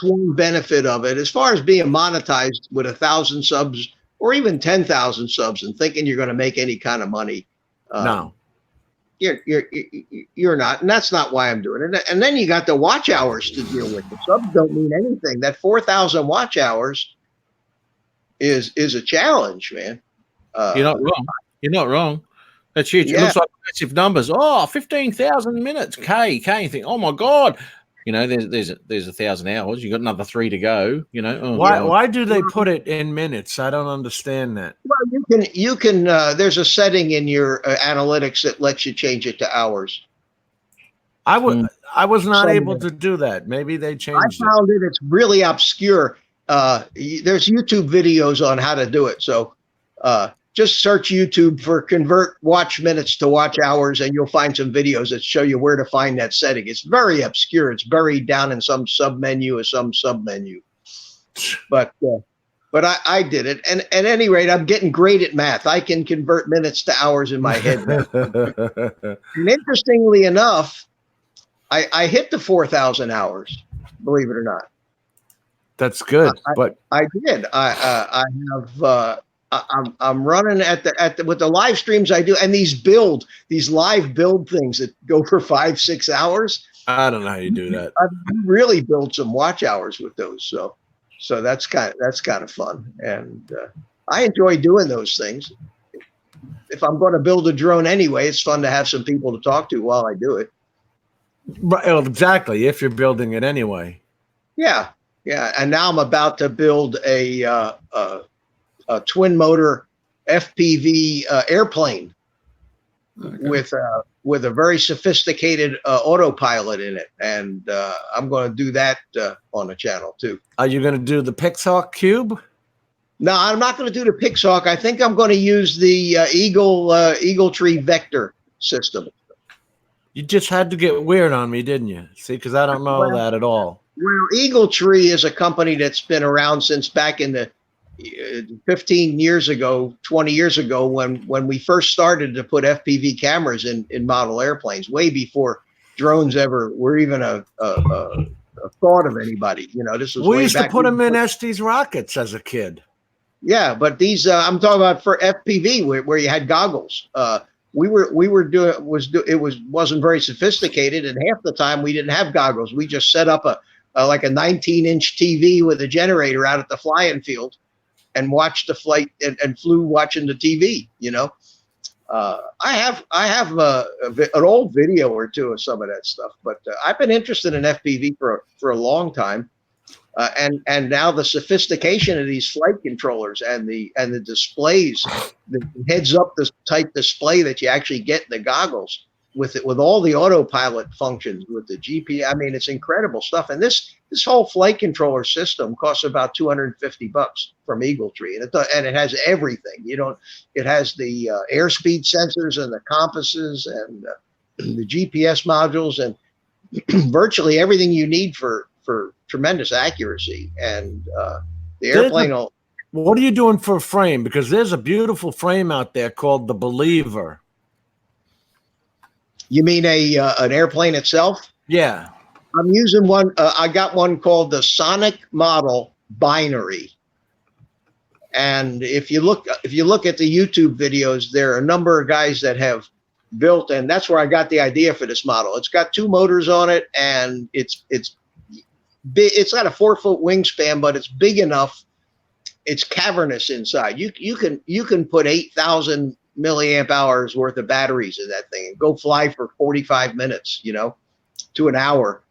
one benefit of it. As far as being monetized with 1,000 subs or even 10,000 subs and thinking you're going to make any kind of money, No. You're not, and that's not why I'm doing it. And then you got the watch hours to deal with. The subs don't mean anything. That 4,000 watch hours is a challenge, man. You're not wrong. You're not wrong. That's huge. Yeah. It looks like massive numbers. Oh, 15,000 minutes. You think, oh my God. There's 1,000 hours. You got another 3 to go. Why do they put it in minutes? I don't understand that. Well, you can. There's a setting in your analytics that lets you change it to hours. I was not able to do that. Maybe they changed I found it. It's really obscure. There's YouTube videos on how to do it. So just search YouTube for convert watch minutes to watch hours, and you'll find some videos that show you where to find that setting. It's very obscure. It's buried down in some sub menu or some sub menu. But I did it. And at any rate, I'm getting great at math. I can convert minutes to hours in my head now. And interestingly enough, I hit the 4,000 hours, believe it or not. That's good. But I did. I have. I'm running at the with the live streams I do, and these live build things that go for 5-6 hours. I don't know how you do that. I've really built some watch hours with those. So that's kind of fun, and I enjoy doing those things. If I'm going to build a drone anyway, it's fun to have some people to talk to while I do it. Right, well, exactly. If you're building it anyway. Yeah. And now I'm about to build a twin motor FPV airplane with a very sophisticated autopilot in it, and I'm going to do that on the channel too. Are you going to do the Pixhawk Cube? No, I'm not going to do the Pixhawk. I think I'm going to use the Eagle Tree Vector system. You just had to get weird on me, didn't you? See, because I don't know that at all. Well, Eagle Tree is a company that's been around since back in the 15 years ago, 20 years ago, when we first started to put FPV cameras in model airplanes, way before drones ever were even a thought of anybody. This was. We used to put them in Estes rockets as a kid. Yeah, but these I'm talking about for FPV where you had goggles. We were doing wasn't very sophisticated, and half the time we didn't have goggles. We just set up like a 19-inch TV with a generator out at the flying field, and watched the flight and flew watching the TV. I have an old video or two of some of that stuff, but I've been interested in FPV for a long time. And now the sophistication of these flight controllers and the displays, the heads-up type display that you actually get in the goggles with all the autopilot functions with the GPS. I mean, it's incredible stuff. And this whole flight controller system costs about $250 from Eagle Tree, and it has everything. It has the airspeed sensors and the compasses and the GPS modules and virtually everything you need for tremendous accuracy. And the airplane what are you doing for a frame? Because there's a beautiful frame out there called the Believer. You mean an airplane itself? Yeah. I'm using one. I got one called the Sonic Model Binary. And if you look at the YouTube videos, there are a number of guys that have built, and that's where I got the idea for this model. It's got 2 motors on it, and it's big. It's got a 4-foot wingspan, but it's big enough. It's cavernous inside. You can put 8,000 milliamp hours worth of batteries in that thing and go fly for 45 minutes, to an hour.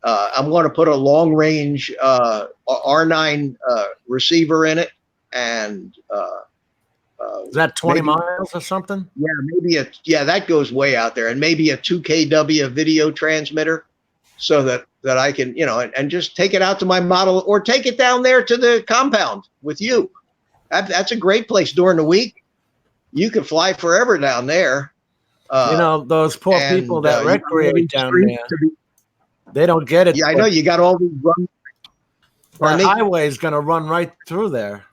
I'm going to put a long range R9 receiver in it, and is that 20 miles or something? Yeah, that goes way out there, and maybe a 2 kW video transmitter, so that I can, and just take it out to my model or take it down there to the compound with you. That's a great place during the week. You can fly forever down there. Those poor people that recreate down there, they don't get it. Yeah, I know you got all these runs. The highway is going to run right through there.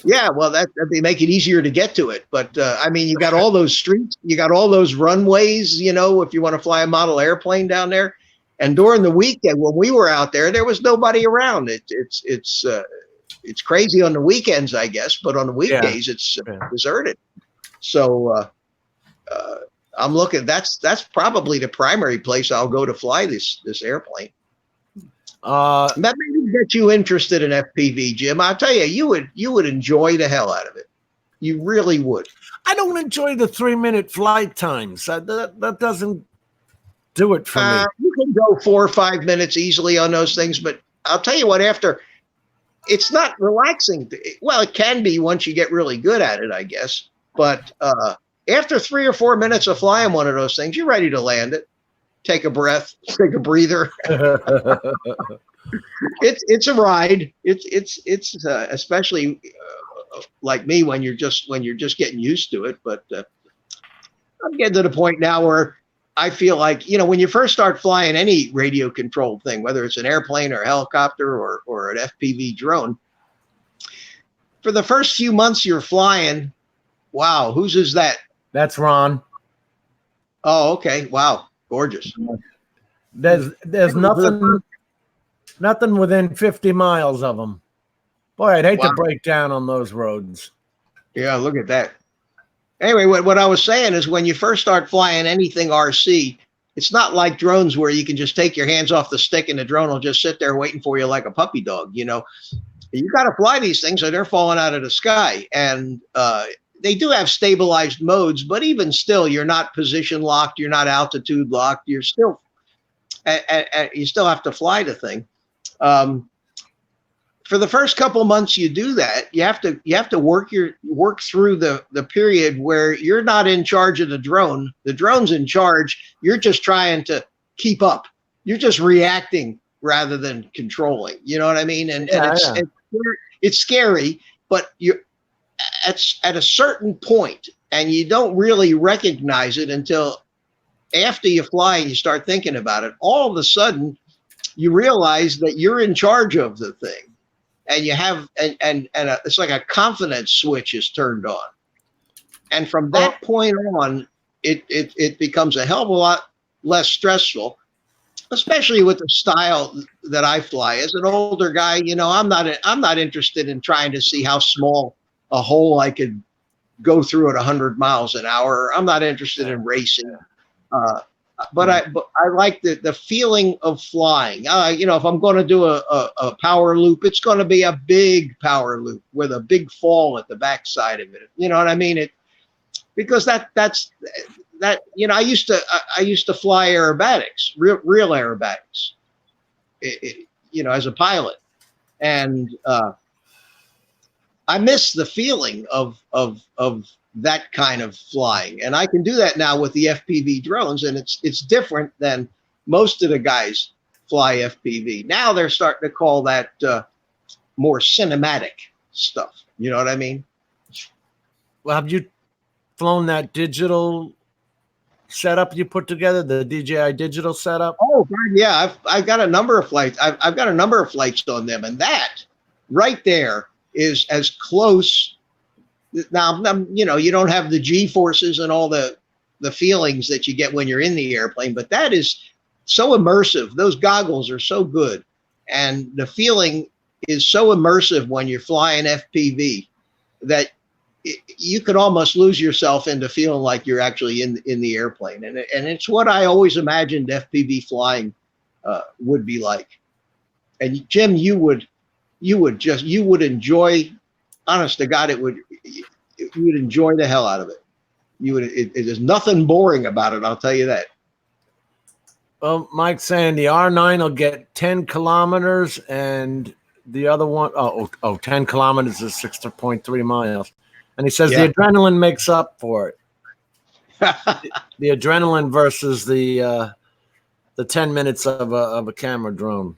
Yeah, well, that'd make it easier to get to it. But I mean, you got all those streets, you got all those runways. If you want to fly a model airplane down there, and during the weekend when we were out there was nobody around. It's crazy on the weekends, I guess, but on the weekdays it's deserted. So I'm looking. That's probably the primary place I'll go to fly this airplane. That may get you interested in FPV, Jim. I'll tell you, you would enjoy the hell out of it. You really would. I don't enjoy the 3-minute flight times. That doesn't do it for me. You can go 4 or 5 minutes easily on those things, but I'll tell you what, it's not relaxing. Well, it can be once you get really good at it, I guess. But after 3 or 4 minutes of flying one of those things, you're ready to land it. Take a breath, take a breather. It's a ride. It's especially like me when you're just getting used to it. But I'm getting to the point now where I feel like, when you first start flying any radio controlled thing, whether it's an airplane or a helicopter or an FPV drone, for the first few months you're flying, wow, whose is that? That's Ron. Oh, okay. Wow. Gorgeous. There's nothing. Nothing within 50 miles of them. Boy, I'd hate Wow. to break down on those roads. Yeah, look at that. Anyway, what I was saying is when you first start flying anything RC, it's not like drones where you can just take your hands off the stick and the drone will just sit there waiting for you like a puppy dog. You know, you got to fly these things or they're falling out of the sky. And they do have stabilized modes, but even still, you're not position locked. You're not altitude locked. You're still, you still have to fly the thing. For the first couple months you do that, you have to work through the period where you're not in charge of the drone. The drone's in charge. You're just trying to keep up. You're just reacting rather than controlling. You know what I mean? And it's scary, but you're at a certain point, and you don't really recognize it until after you fly and you start thinking about it. All of a sudden, you realize that you're in charge of the thing. And you have, it's like a confidence switch is turned on. And from that point on, it becomes a hell of a lot less stressful, especially with the style that I fly. As an older guy, you know, I'm not interested in trying to see how small a hole I could go through at 100 miles an hour. I'm not interested in racing. But I like the feeling of flying. You know, if I'm going to do a power loop, it's going to be a big power loop with a big fall at the backside of it. You know what I mean? Because that's you know, I used to fly aerobatics, real aerobatics, you know, as a pilot, and I miss the feeling of that kind of flying. And I can do that now with the FPV drones, and it's different than most of the guys fly FPV. Now they're starting to call that more cinematic stuff. You know what I mean? Well, have you flown that digital setup you put together, the DJI digital setup? Oh, God, yeah. I've got a number of flights. I've got a number of flights on them, and that right there is as close. Now, you know, you don't have the G forces and all the feelings that you get when you're in the airplane, but that is so immersive. Those goggles are so good. And the feeling is so immersive when you're flying FPV that you could almost lose yourself into feeling like you're actually in the airplane. And it's what I always imagined FPV flying would be like. And Jim, you would enjoy, honest to God, you would enjoy the hell out of it. There's nothing boring about it. I'll tell you that. Well, Mike's saying the R9 will get 10 kilometers and the other one, 10 kilometers is 6.3 miles. And he says the adrenaline makes up for it. The adrenaline versus the 10 minutes of a camera drone.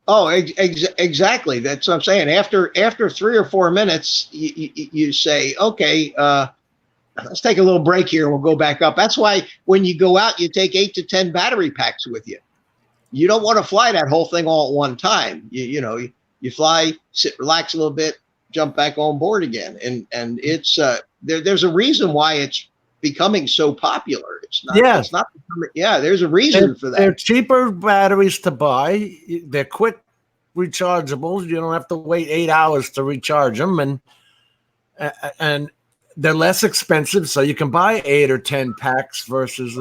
Oh, exactly. That's what I'm saying. After 3 or 4 minutes, you say, okay, let's take a little break here and we'll go back up. That's why when you go out, you take 8 to 10 battery packs with you. You don't want to fly that whole thing all at one time. You know, you fly, sit, relax a little bit, jump back on board again. And it's there's a reason why it's becoming so popular. It's not. There's a reason for that. They're cheaper batteries to buy. They're quick rechargeables. You don't have to wait 8 hours to recharge them, and they're less expensive, so you can buy 8 or 10 packs versus.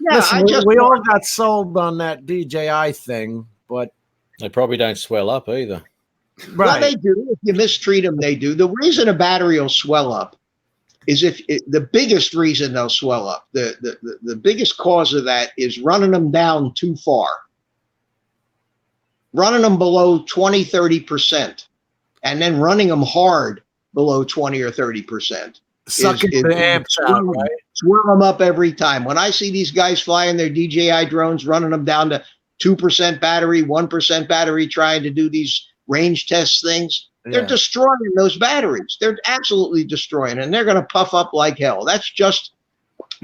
Listen, we all got sold on that DJI thing, but they probably don't swell up either. Right. Well, they do. If you mistreat them, they do. The reason a battery will swell up is the biggest reason they'll swell up. The biggest cause of that is running them down too far. Running them below 20, 30%, and then running them hard below 20 or 30%. Sucking the amps out, right? Swirl them up every time. When I see these guys flying their DJI drones, running them down to 2% battery, 1% battery, trying to do these range test things, they're destroying those batteries. They're absolutely destroying, and they're going to puff up like hell. That's just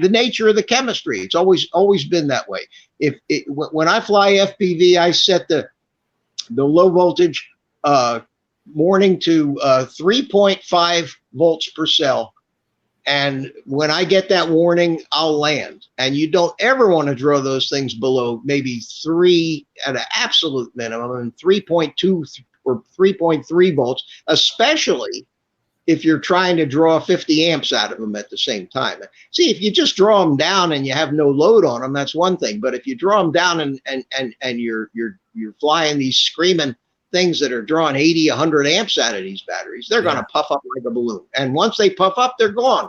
the nature of the chemistry. It's always been that way. When I fly FPV, I set the low voltage morning to 3.5 volts per cell, And when I get that warning, I'll land. And you don't ever want to draw those things below maybe 3 at an absolute minimum, and 3.2 or 3.3 volts, especially if you're trying to draw 50 amps out of them at the same time. See, if you just draw them down and you have no load on them, that's one thing. But if you draw them down and you're flying these screaming things that are drawing 80, 100 amps out of these batteries, they're going to puff up like a balloon. And once they puff up, they're gone.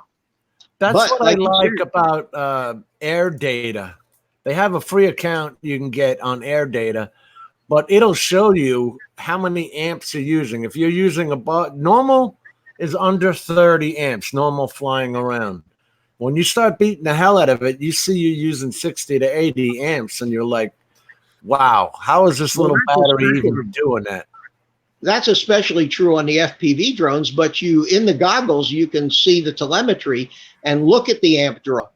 That's But, what like I you like said- about Air Data. They have a free account you can get on Air Data, but it'll show you how many amps you're using. If you're using normal is under 30 amps, normal flying around. When you start beating the hell out of it, you see you using 60 to 80 amps, and you're like, wow, how is this little battery even doing that? That's especially true on the FPV drones, but in the goggles, you can see the telemetry and look at the amp draw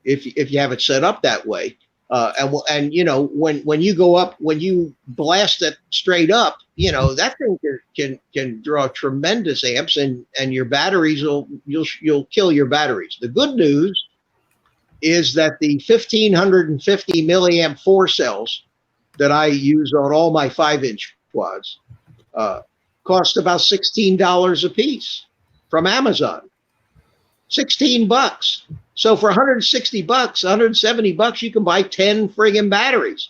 if you have it set up that way. And you know, when you go up, when you blast it straight up, you know, that thing can draw tremendous amps, and your batteries you'll kill your batteries. The good news is that the 1550 milliamp 4 cells that I use on all my 5-inch quads cost about $16 a piece from Amazon. $16. So for $160, $170, you can buy 10 friggin' batteries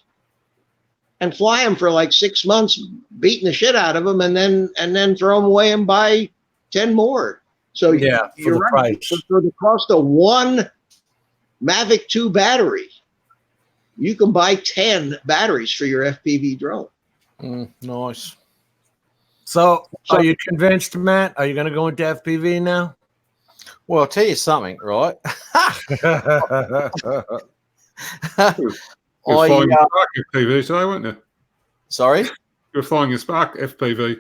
and fly them for like 6 months, beating the shit out of them, and then throw them away and buy 10 more. So yeah, you're for the right. price. For the cost of one Mavic 2 battery, you can buy 10 batteries for your FPV drone. Nice. So are you convinced, Matt? Are you going to go into FPV now? Well, I'll tell you something, right? You were flying your Spark FPV today, weren't you? Sorry? You were flying your Spark FPV.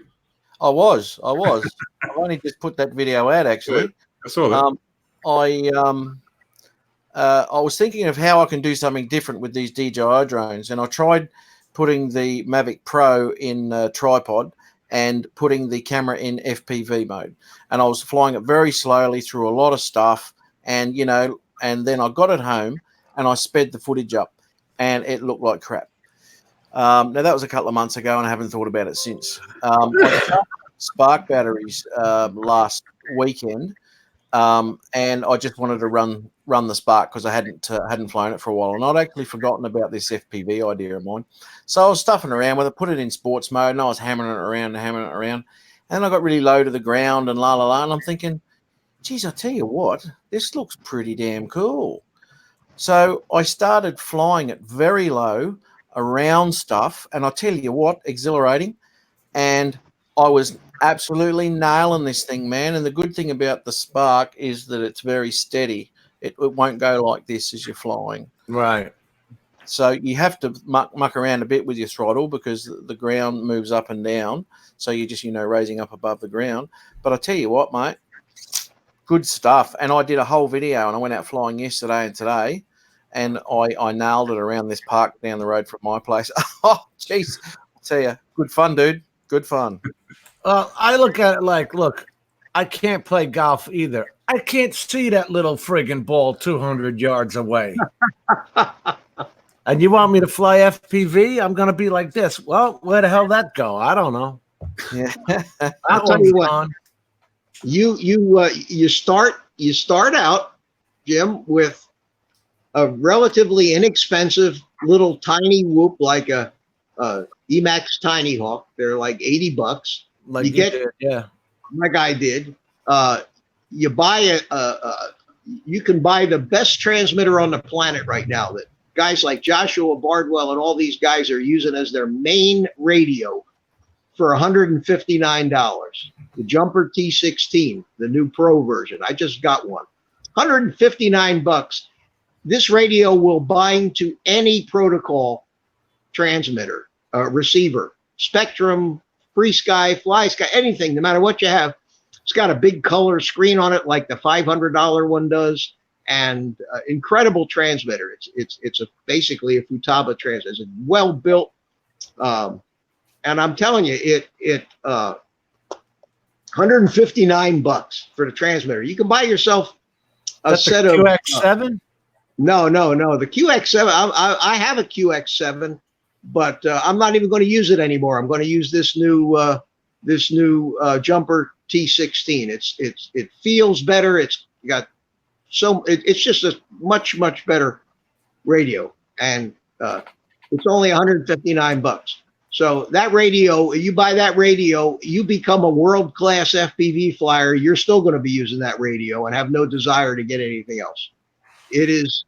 I was. I've only just put that video out, actually. I saw that. I was thinking of how I can do something different with these DJI drones, and I tried putting the Mavic Pro in tripod and putting the camera in FPV mode, and I was flying it very slowly through a lot of stuff, and and then I got it home and I sped the footage up, and it looked like crap. Now that was a couple of months ago, and I haven't thought about it since. I started Spark batteries last weekend, and I just wanted to run the Spark because I hadn't flown it for a while, and I'd actually forgotten about this FPV idea of mine. So I was stuffing around with it, put it in sports mode, and I was hammering it around, and then I got really low to the ground and la la la, and I'm thinking, geez, I tell you what, this looks pretty damn cool. So I started flying it very low around stuff, and I tell you what, exhilarating, and I was absolutely nailing this thing, man. And the good thing about the Spark is that it's very steady. It won't go like this as you're flying. Right. So you have to muck around a bit with your throttle because the ground moves up and down. So you're just, raising up above the ground. But I tell you what, mate, good stuff. And I did a whole video, and I went out flying yesterday and today, and I nailed it around this park down the road from my place. Oh, jeez. I tell you, good fun, dude. Good fun. I look at it like, look, I can't play golf either. I can't see that little friggin' ball 200 yards away. And you want me to fly FPV? I'm going to be like this. Well, where the hell that go? I don't know. Yeah. I'll tell you what. You start out, Jim, with a relatively inexpensive little tiny whoop like a Emax Tiny Hawk. They're like $80. Like you get, yeah, like I did. You buy you can buy the best transmitter on the planet right now that guys like Joshua Bardwell and all these guys are using as their main radio for $159. The Jumper T16, the new Pro version. I just got one. $159. This radio will bind to any protocol transmitter, receiver, Spectrum, Free Sky, Fly Sky, anything, no matter what you have. It's got a big color screen on it like the $500 one does, and incredible transmitter. It's basically a Futaba transmitter. It's well built, and I'm telling you, $159 for the transmitter. You can buy yourself a That's set the of QX7. No. The QX7. I have a QX7, but I'm not even going to use it anymore. I'm going to use this new jumper T16. It feels better. It's just a much better radio, and it's only $159. So that radio, you buy that radio, you become a world-class FPV flyer. You're still going to be using that radio and have no desire to get anything else. It's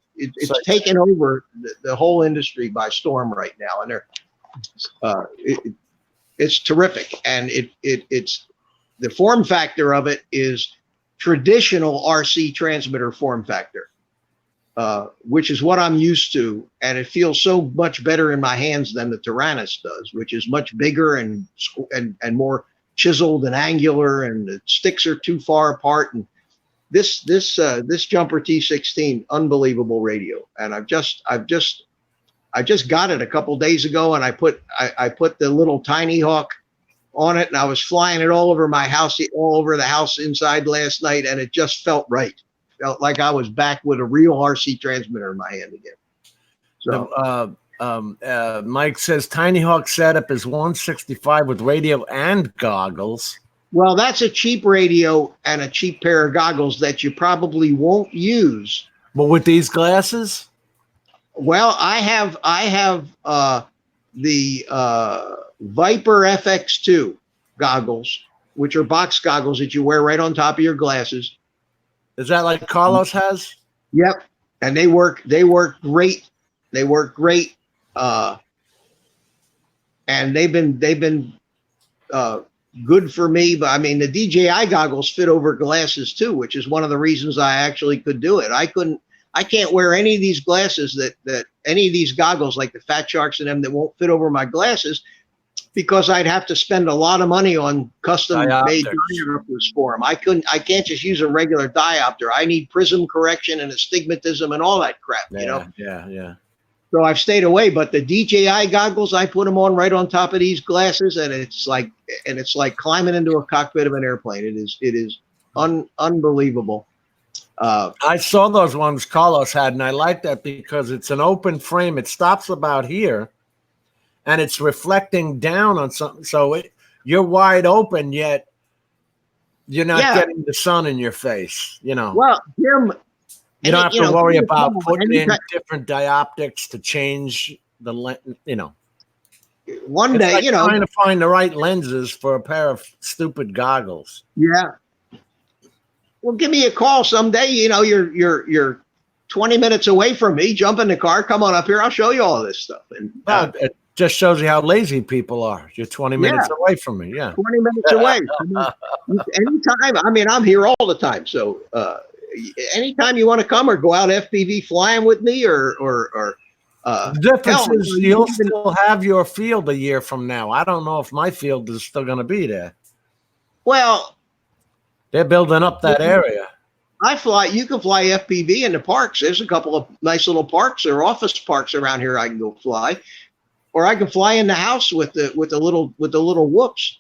taken over the whole industry by storm right now, and it's terrific. And it's the form factor of it is traditional RC transmitter form factor. Which is what I'm used to, and it feels so much better in my hands than the Tyrannus does, which is much bigger and more chiseled and angular, and the sticks are too far apart. And this jumper T16, unbelievable radio, and I just got it a couple days ago, and I put the little Tiny Hawk on it, and I was flying it all over my house, all over the house inside last night, and it just felt right. Felt like I was back with a real RC transmitter in my hand again. So Mike says Tiny Hawk setup is $165 with radio and goggles. Well, that's a cheap radio and a cheap pair of goggles that you probably won't use. But with these glasses? Well, I have the Viper FX2 goggles, which are box goggles that you wear right on top of your glasses. Is that like Carlos has? Yep, and they work great. They work great, and they've been good for me. But I mean, the DJI goggles fit over glasses too, which is one of the reasons I actually could do it. I can't wear any of these glasses that any of these goggles like the Fat Sharks and them that won't fit over my glasses, because I'd have to spend a lot of money on custom made diopters for them. I can't just use a regular diopter. I need prism correction and astigmatism and all that crap, you know? Yeah. So I've stayed away, but the DJI goggles, I put them on right on top of these glasses, and it's like climbing into a cockpit of an airplane. It is unbelievable. I saw those ones Carlos had, and I like that because it's an open frame. It stops about here, and it's reflecting down on something. So you're wide open, yet you're not getting the sun in your face, you know. Well, Jim, you don't have to worry about putting in different dioptics to change the lens, you know. One day, like trying to find the right lenses for a pair of stupid goggles. Yeah. Well, give me a call someday. You know, you're 20 minutes away from me. Jump in the car, come on up here. I'll show you all this stuff. And it just shows you how lazy people are. You're 20 minutes away from me. Yeah. 20 minutes away. Anytime. I mean, I'm here all the time. So anytime you want to come or go out FPV flying with me or the difference is you'll still have your field a year from now. I don't know if my field is still going to be there. Well, they're building up that area. You can fly FPV in the parks. There's a couple of nice little parks or office parks around here I can go fly. Or I can fly in the house with the little whoops.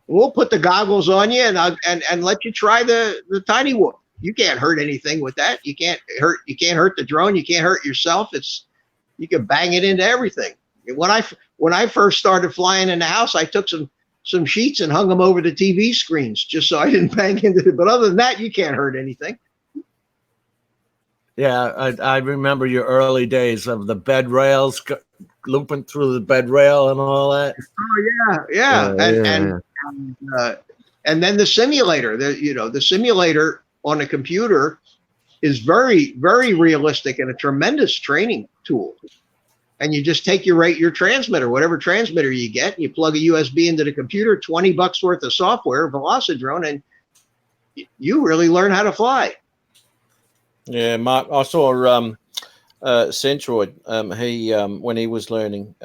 We'll put the goggles on you and let you try the tiny whoop. You can't hurt anything with that. You can't hurt the drone. You can't hurt yourself. You can bang it into everything. When I first started flying in the house, I took some sheets and hung them over the TV screens just so I didn't bang into it. But other than that, you can't hurt anything. Yeah, I remember your early days of the bed rails, looping through the bed rail and all that. Oh yeah. And then the simulator. The simulator on a computer is very, very realistic and a tremendous training tool. And you just take your transmitter, whatever transmitter you get, and you plug a USB into the computer, $20 worth of software, Velocidrone, and you really learn how to fly. Yeah, Mark, I saw Centroid. He when he was learning,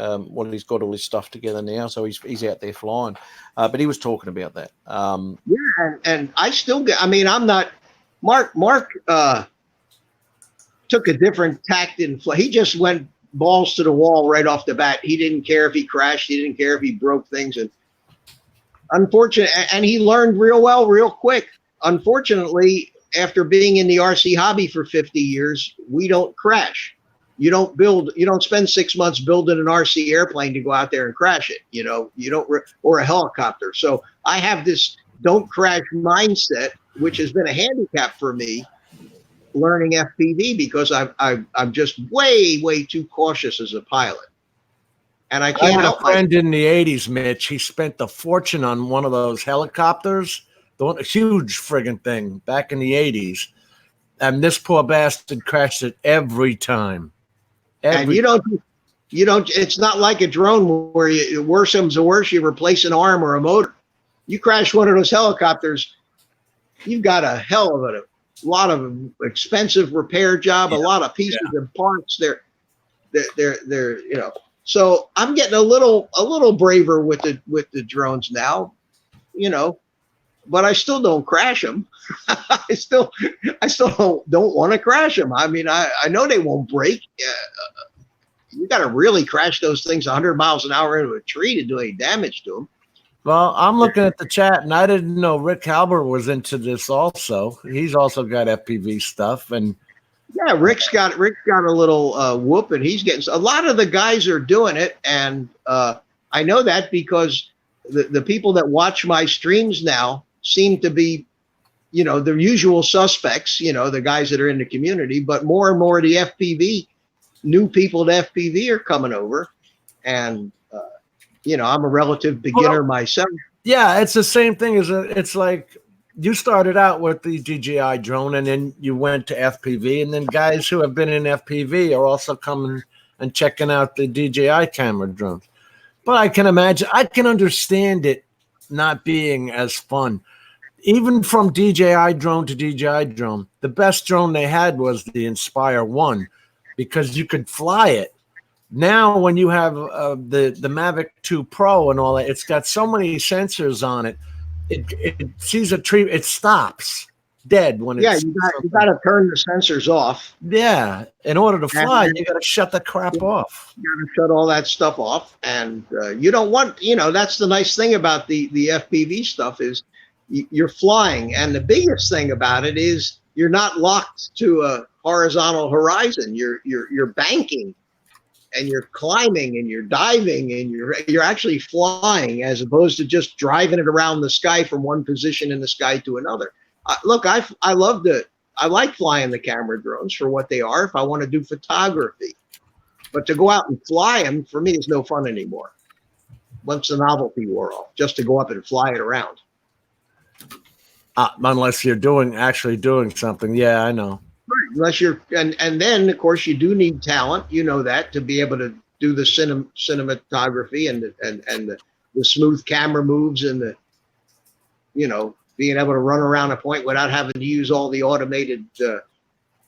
he's got all his stuff together now, so he's out there flying. But he was talking about that. And I still get. I mean, I'm not. Mark took a different tact in flight. He just went balls to the wall right off the bat. He didn't care if he crashed. He didn't care if he broke things. And unfortunate, and he learned real well, real quick. Unfortunately, after being in the RC hobby for 50 years, we don't crash. You don't spend 6 months building an RC airplane to go out there and crash it. You don't, or a helicopter. So I have this don't crash mindset, which has been a handicap for me learning FPV, because I'm just way too cautious as a pilot. And I can't help a friend in the 80s, Mitch. He spent a fortune on one of those helicopters, a huge friggin' thing back in the 80s. And this poor bastard crashed it every time. And you don't, it's not like a drone where worse comes to worse, you replace an arm or a motor. You crash one of those helicopters, you've got a hell of a lot of expensive repair job, a lot of pieces and parts. They're So I'm getting a little braver with the drones now, but I still don't crash them. I still don't want to crash them. I mean, I know they won't break. You got to really crash those things 100 miles an hour into a tree to do any damage to them. Well, I'm looking at the chat, and I didn't know Rick Halber was into this also. He's also got FPV stuff, and yeah, Rick's got a little whoop, and he's getting. A lot of the guys are doing it, and I know that because the people that watch my streams now seem to be, the usual suspects, the guys that are in the community, but more and more of the FPV, new people to FPV are coming over, and I'm a relative beginner myself. Yeah, it's the same thing as it's like you started out with the DJI drone, and then you went to FPV, and then guys who have been in FPV are also coming and checking out the DJI camera drones. But I can understand it not being as fun. Even from DJI drone to DJI drone, the best drone they had was the Inspire 1 because you could fly it. Now, when you have the Mavic 2 Pro and all that, it's got so many sensors on it. It sees a tree, it stops dead when it's. Yeah, you got to turn the sensors off. Yeah, in order to fly, you got to shut the crap off. You got to shut all that stuff off, and you don't want. That's the nice thing about the FPV stuff is you're flying, and the biggest thing about it is you're not locked to a horizontal horizon. You're banking. And you're climbing and you're diving and you're actually flying as opposed to just driving it around the sky from one position in the sky to another. Look, I like flying the camera drones for what they are if I want to do photography. But to go out and fly them, for me, is no fun anymore. Once the novelty wore off, just to go up and fly it around. Unless you're actually doing something. Yeah, I know. Right. Unless you're, and then of course you do need talent, that to be able to do the cinematography and the smooth camera moves and the, being able to run around a point without having to use all the automated.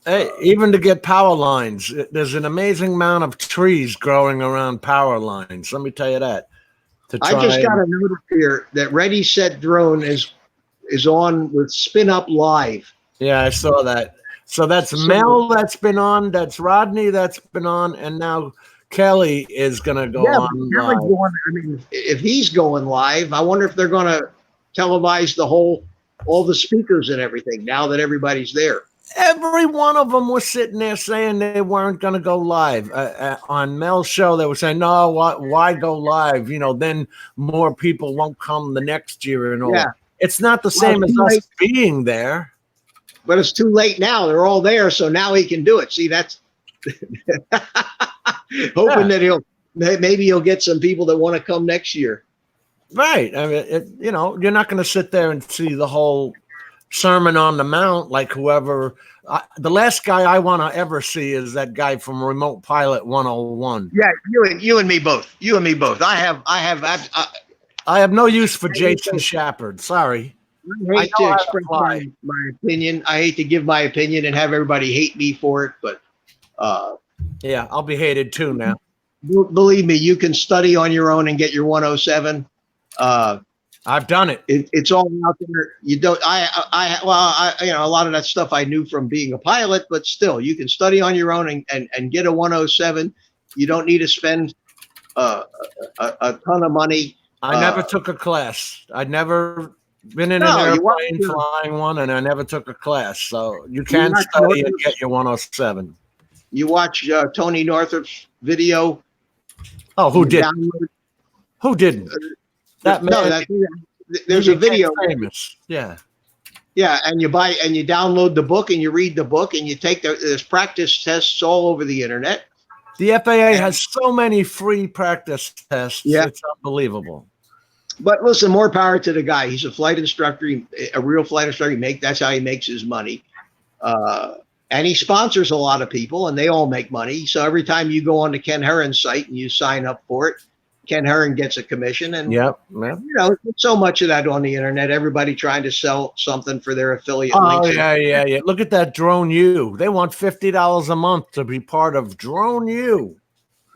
Hey, even to get power lines, there's an amazing amount of trees growing around power lines. Let me tell you that. I just got a notice here that Ready Set Drone is on with Spin Up Live. Yeah, I saw that. So that's Mel that's been on, that's Rodney that's been on, and now Kelly is going to go on live. If he's going live, I wonder if they're going to televise all the speakers and everything now that everybody's there. Every one of them was sitting there saying they weren't going to go live. On Mel's show, they were saying, no, why go live? Then more people won't come the next year and all that. It's not the same as us being there. But it's too late now. They're all there, so now he can do it. See, that's hoping that maybe he'll get some people that want to come next year. Right. I mean, you're not going to sit there and see the whole Sermon on the Mount like whoever. The last guy I want to ever see is that guy from Remote Pilot 101. Yeah, you and me both. You and me both. I have no use for Jason Shepard. Sorry. I hate to express my opinion. I hate to give my opinion and have everybody hate me for it, but yeah, I'll be hated too now. Believe me, you can study on your own and get your 107. I've done it. It's all out there. You don't. A lot of that stuff I knew from being a pilot, but still, you can study on your own and get a 107. You don't need to spend a ton of money. I never took a class. I'd never been in No, an you watch airplane the- flying one, and I never took a class. So you can watch study and Northrop's- get your 107. You watch Tony Northrop's video. Oh, who you did? download- Who didn't? That man. No, there's he a video. became famous. Yeah. Yeah, and you download the book and you read the book and you take there's practice tests all over the internet. The FAA has so many free practice tests. Yeah. It's unbelievable. But listen, more power to the guy. He's a flight instructor, a real flight instructor. That's how he makes his money. And he sponsors a lot of people, and they all make money. So every time you go on to Ken Herron's site and you sign up for it, Ken Herron gets a commission. And Yep. so much of that on the internet. Everybody trying to sell something for their affiliate Oh, links. yeah. Look at that Drone U. They want $50 a month to be part of Drone U.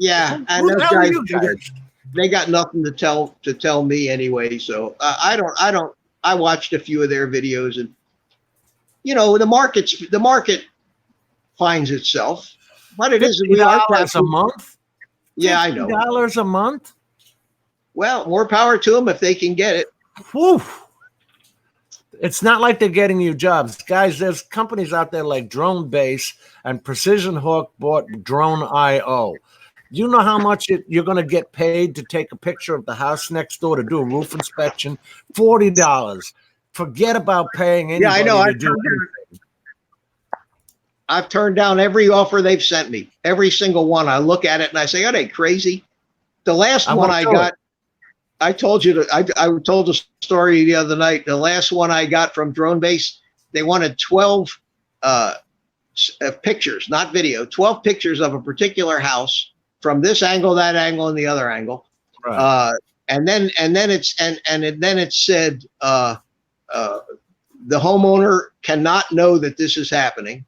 Yeah, and Who the those hell are guys, you guys? they got nothing to tell me anyway. So I watched a few of their videos, and the market finds itself. What it is, we are $50 a month. Yeah, I know. $50 a month. Well, more power to them if they can get it. Whew. It's not like they're getting you jobs, guys. There's companies out there like Drone Base and Precision Hawk bought Drone.io. Do you know how much you're going to get paid to take a picture of the house next door to do a roof inspection? $40. Forget about paying anybody I know. to do anything. I've turned down every offer they've sent me, every single one. I look at it and I say, "Are they crazy?" The last one I got, I told you I told a story the other night. The last one I got from Drone Base, they wanted 12 pictures, not video, 12 pictures of a particular house from this angle, that angle, and the other angle. Right. And then it said the homeowner cannot know that this is happening.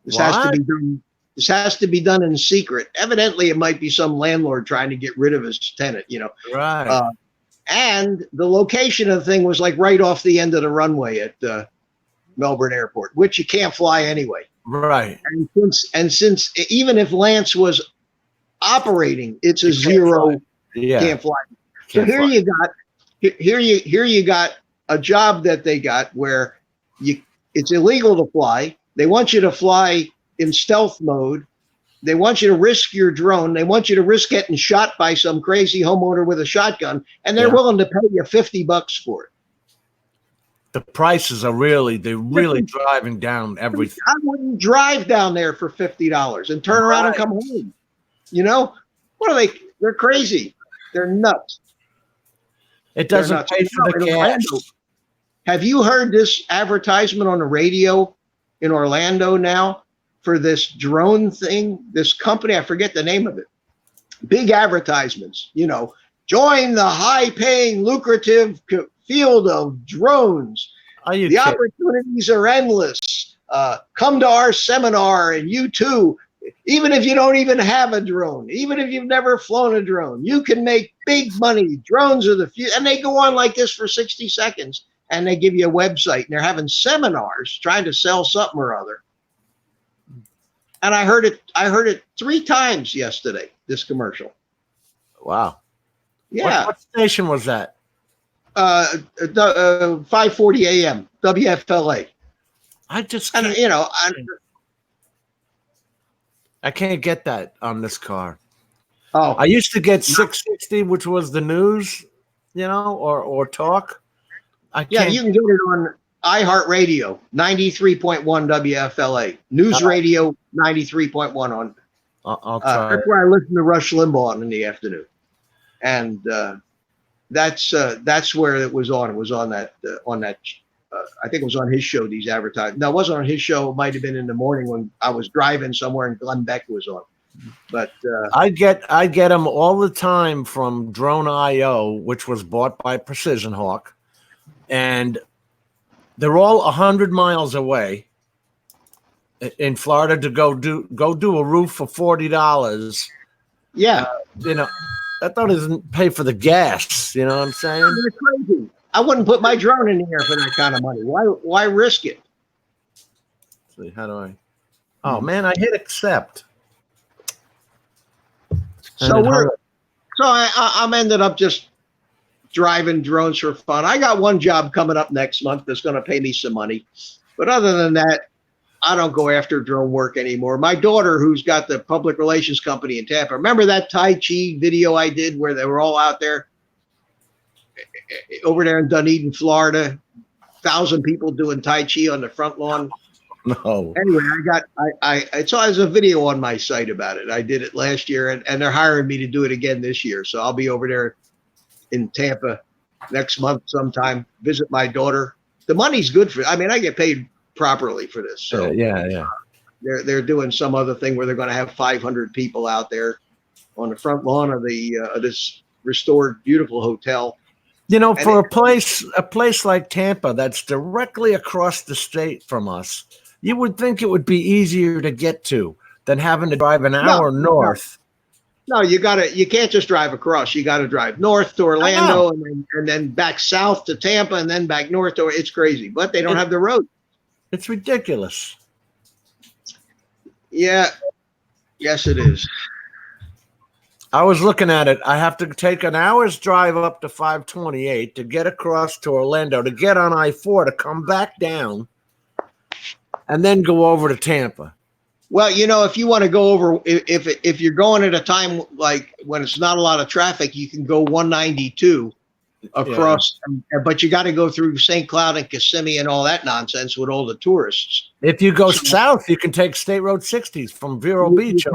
This has to be done. This has to be done in secret. Evidently, it might be some landlord trying to get rid of his tenant. Right. And the location of the thing was like right off the end of the runway at Melbourne Airport, which you can't fly anyway. Right. And since even if Lance was operating, it's a zero. Yeah. Can't fly. So here you got a job that they got where it's illegal to fly. They want you to fly in stealth mode. They want you to risk your drone. They want you to risk getting shot by some crazy homeowner with a shotgun, and they're willing to pay you $50 for it. The prices are really driving down everything. I wouldn't drive down there for $50 and turn around and come home. What are they? They're crazy. They're nuts. It doesn't pay for the gas. Have you heard this advertisement on the radio in Orlando now for this drone thing? This company, I forget the name of it. Big advertisements, join the high-paying, lucrative field of drones. The opportunities are endless. Come to our seminar, and you too, even if you don't even have a drone, even if you've never flown a drone, you can make big money. Drones are the future. And they go on like this for 60 seconds. And they give you a website, and they're having seminars trying to sell something or other. And I heard it 3 times yesterday, this commercial. Wow. Yeah. What station was that? 5:40 a.m. WFLA. I just And can't, I can't get that on this car. Oh, I used to get 660, which was the news, or talk. yeah, you can get it on iHeartRadio, 93.1 WFLA, News Radio, 93.1 on. I'll try. That's where I listen to Rush Limbaugh in the afternoon, and that's where it was on. It was on that. I think it was on his show. These advertisements. No, it wasn't on his show. It might have been in the morning when I was driving somewhere and Glenn Beck was on. But I get them all the time from Drone.io, which was bought by Precision Hawk. And they're all 100 miles away in Florida to go do a roof for $40. Yeah, that doesn't pay for the gas. You know what I'm saying? They're crazy. I wouldn't put my drone in the air for that kind of money. Why risk it? Let's see, how do I? Oh man, I hit accept. So I'm ended up just driving drones for fun. I got one job coming up next month that's going to pay me some money. But other than that, I don't go after drone work anymore. My daughter, who's got the public relations company in Tampa, remember that Tai Chi video I did where they were all out there over there in Dunedin, Florida, 1,000 people doing Tai Chi on the front lawn? No. Anyway, I saw there's a video on my site about it. I did it last year, and they're hiring me to do it again this year. So I'll be over there in Tampa next month sometime, visit my daughter. The money's good for, I mean, I get paid properly for this. So yeah. They're doing some other thing where they're going to have 500 people out there on the front lawn of this restored, beautiful hotel. You know, for a place like Tampa that's directly across the state from us, you would think it would be easier to get to than having to drive an hour north. No, you can't just drive across. You got to drive north to Orlando and then back south to Tampa and then back north to, it's crazy, but they don't have the road. It's ridiculous. Yeah. Yes, it is. I was looking at it. I have to take an hour's drive up to 528 to get across to Orlando, to get on I-4, to come back down, and then go over to Tampa. Well, you know, if you want to go over, if you're going at a time like when it's not a lot of traffic, you can go 192 across, but you got to go through St. Cloud and Kissimmee and all that nonsense with all the tourists. If you go south, you can take State Road 60s from Vero Beach.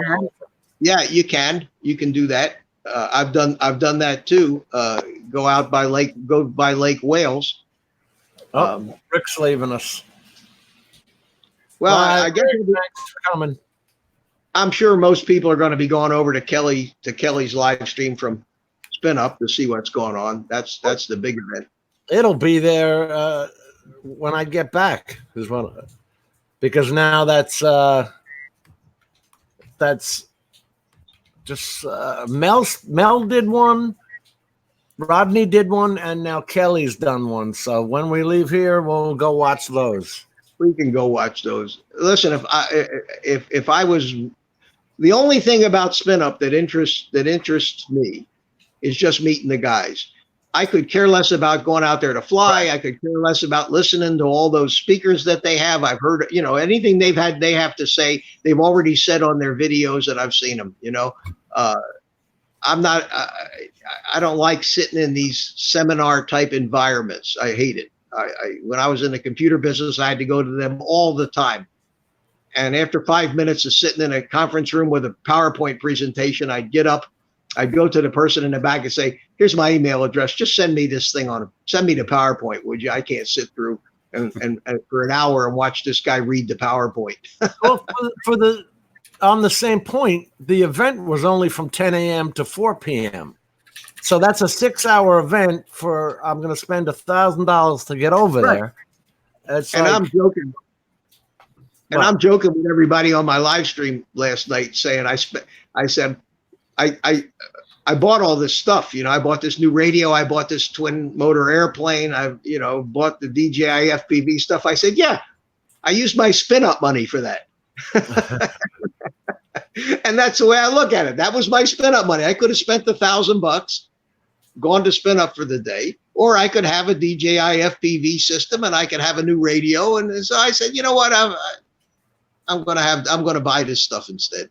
Yeah, you can. You can do that. I've done that too. Go by Lake Wales. Rick's leaving us. Well, I guess thanks for coming. I'm sure most people are going to be going over to Kelly's live stream from Spin Up to see what's going on. That's the big event. It'll be there when I get back, because now that's just Mel did one, Rodney did one, and now Kelly's done one. So when we leave here, we'll go watch those. We can go watch those. Listen, if I was, the only thing about Spin Up that interests me is just meeting the guys. I could care less about going out there to fly. I could care less about listening to all those speakers that they have. I've heard, you know, anything they have to say, they've already said on their videos, and I've seen them. You know, I'm not. I don't like sitting in these seminar type environments. I hate it. When I was in the computer business, I had to go to them all the time. And after 5 minutes of sitting in a conference room with a PowerPoint presentation, I'd get up, I'd go to the person in the back and say, here's my email address. Just send me this thing send me the PowerPoint, would you? I can't sit through and for an hour and watch this guy read the PowerPoint. Well, on the same point, the event was only from 10 a.m. to 4 p.m. So that's a 6-hour event for, I'm going to spend $1,000 to get over there. I'm joking. And I'm joking with everybody on my live stream last night saying, I said, I bought all this stuff. You know, I bought this new radio. I bought this twin motor airplane. I've, you know, bought the DJI FPV stuff. I said, yeah, I used my Spin Up money for that. And that's the way I look at it. That was my Spin Up money. I could have spent $1,000, gone to Spin Up for the day, or I could have a DJI FPV system and I could have a new radio. And so I said, you know what? I'm going to buy this stuff instead.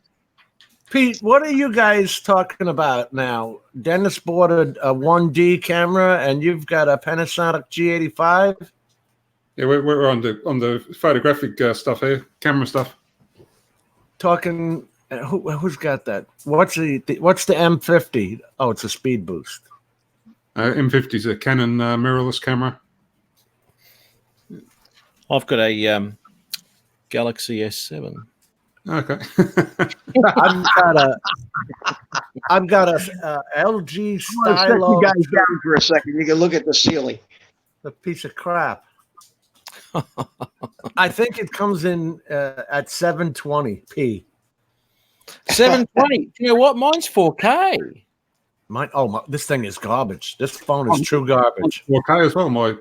Pete, what are you guys talking about now? Dennis bought a 1D camera and you've got a Panasonic G85? Yeah, we're on the photographic stuff here, camera stuff. Talking, who's got that? What's the M50? Oh, it's a speed boost. M50 is a Canon mirrorless camera. I've got a Galaxy S7. Okay. I've got a LG I'll set Stylo. you guys down for a second. You can look at the ceiling. A piece of crap. I think it comes in at 720p. 720. You know what? Mine's 4K. This thing is garbage. This phone is true garbage. 4K as well. My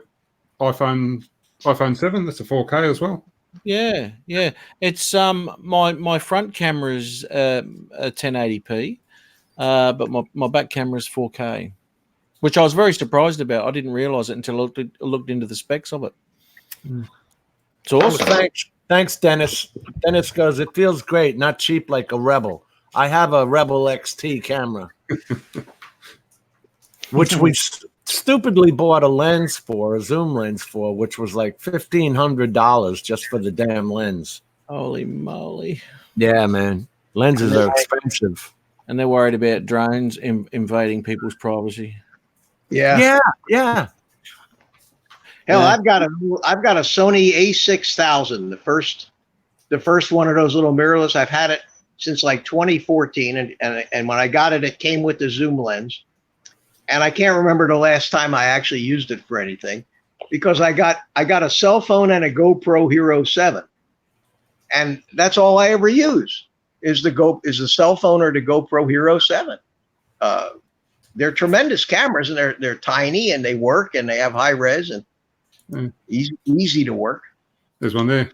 iPhone 7. That's a 4K as well. Yeah. It's my front camera is a 1080p, but my back camera is 4K. which I was very surprised about. I didn't realize it until I looked into the specs of it. It's awesome. Thanks, Dennis. Dennis goes, it feels great, not cheap like a Rebel. I have a Rebel XT camera, which we stupidly bought a zoom lens for, which was like $1,500 just for the damn lens. Holy moly. Yeah, man. Lenses are expensive. And they're worried about drones invading people's privacy. Yeah. Yeah. Hell, Yeah. I've got a Sony A6000, the first one of those little mirrorless. I've had it since like 2014, and when I got it, it came with the zoom lens. And I can't remember the last time I actually used it for anything, because I got a cell phone and a GoPro Hero 7, and that's all I ever use is the cell phone or the GoPro Hero 7. They're tremendous cameras, and they're tiny, and they work, and they have high res and easy to work. There's one there.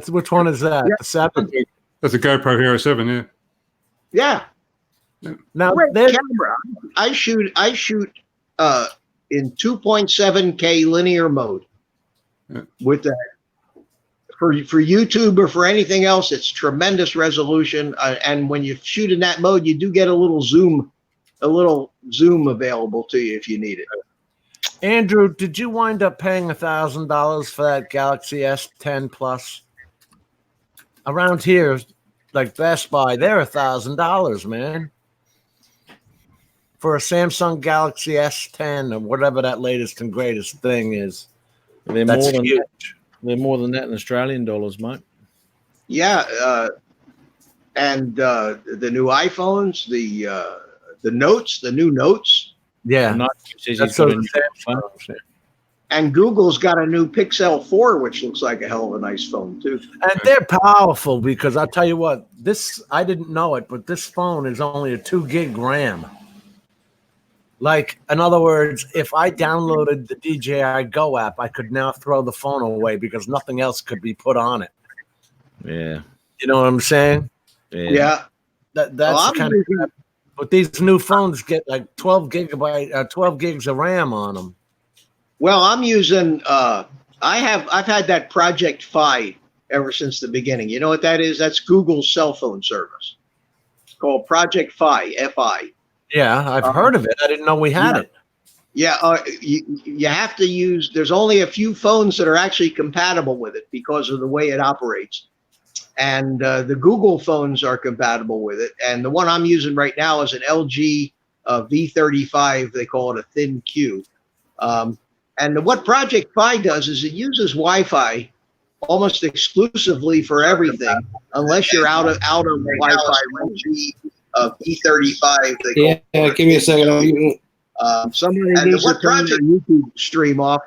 Which one is that? Yeah. The 7? That's a GoPro Hero 7, yeah. Yeah. Now, Great camera. I shoot in 2.7K linear mode with that. For YouTube or for anything else, it's tremendous resolution. And when you shoot in that mode, you do get a little zoom available to you if you need it. Andrew, did you wind up paying $1,000 for that Galaxy S10 Plus? Around here, like Best Buy, they're $1,000, man. For a Samsung Galaxy S10 or whatever that latest and greatest thing is. They're That's more than huge. that. They're more than that in Australian dollars, mate. Yeah, and the new iPhones, the Notes, the new Notes, Yeah. That's so and Google's got a new Pixel 4, which looks like a hell of a nice phone too. And they're powerful because I'll tell you what, I didn't know it, but this phone is only a 2 gig RAM. Like, in other words, if I downloaded the DJI Go app, I could now throw the phone away because nothing else could be put on it. Yeah. You know what I'm saying? Yeah. That's the kind of. But these new phones get like 12 gigs of RAM on them. Well, I'm using. I've had that Project Fi ever since the beginning. You know what that is? That's Google's cell phone service. It's called Project Fi, Fi. Yeah, I've heard of it. I didn't know we had it. Yeah, you have to use. There's only a few phones that are actually compatible with it because of the way it operates, and the Google phones are compatible with it. And the one I'm using right now is an LG V35. They call it a thin Q. And what Project Fi does is it uses Wi-Fi almost exclusively for everything, unless you're out of Wi-Fi range. V35. Yeah, give me a second. Somebody needs to turn their YouTube stream off.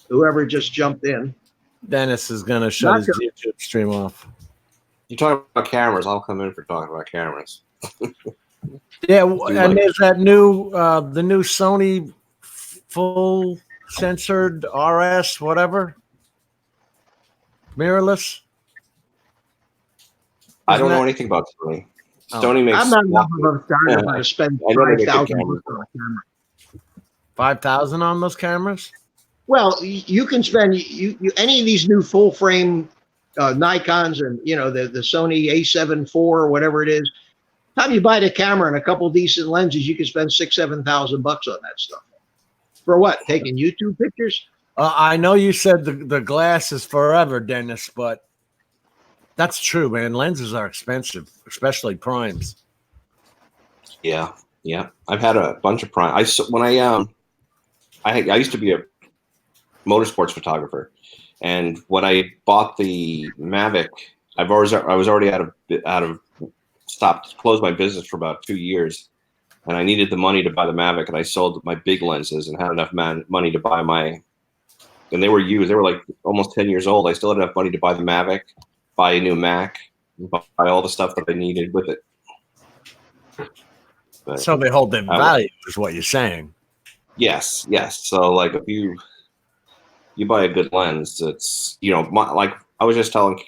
Whoever just jumped in. Dennis is going to shut his YouTube stream off. You talk about cameras. I'll come in for talking about cameras. Yeah, and there's that new, the new Sony full censored RS, whatever, mirrorless. I don't know anything about Sony. Sony makes. I'm not enough of a starter to spend $5,000 on a camera. 5,000 on those cameras? Well, you can spend any of these new full frame Nikons and the Sony A7 IV or whatever it is. Time you buy the camera and a couple decent lenses, you can spend $6,000-7,000 on that stuff. For what? Taking YouTube pictures? I know you said the glass is forever, Dennis, but that's true, man. Lenses are expensive, especially primes. Yeah. I've had a bunch of prime. I used to be a motorsports photographer, and when I bought the Mavic, I was already closed my business for about 2 years, and I needed the money to buy the Mavic, and I sold my big lenses and had enough money to buy and they were used. They were like almost 10 years old. I still had enough money to buy the Mavic, buy a new Mac, buy all the stuff that I needed with it. But, so they hold their value, is what you're saying. Yes. So like if you buy a good lens, it's like I was just telling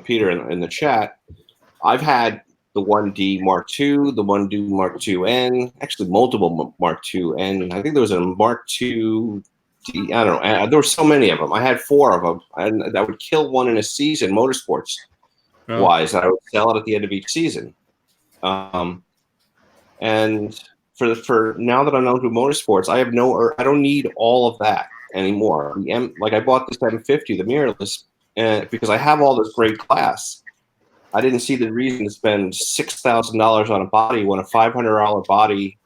Peter in the chat, I've had the 1D Mark II, the 1D Mark II-N, actually multiple Mark II-N. I think there was a Mark II D. I don't know. There were so many of them. I had 4 of them, and I would kill one in a season, motorsports wise. I would sell it at the end of each season. And for now that I'm out to motorsports, I don't need all of that anymore. Like I bought this M50, the mirrorless, because I have all this great glass. I didn't see the reason to spend $6,000 on a body when a $500 body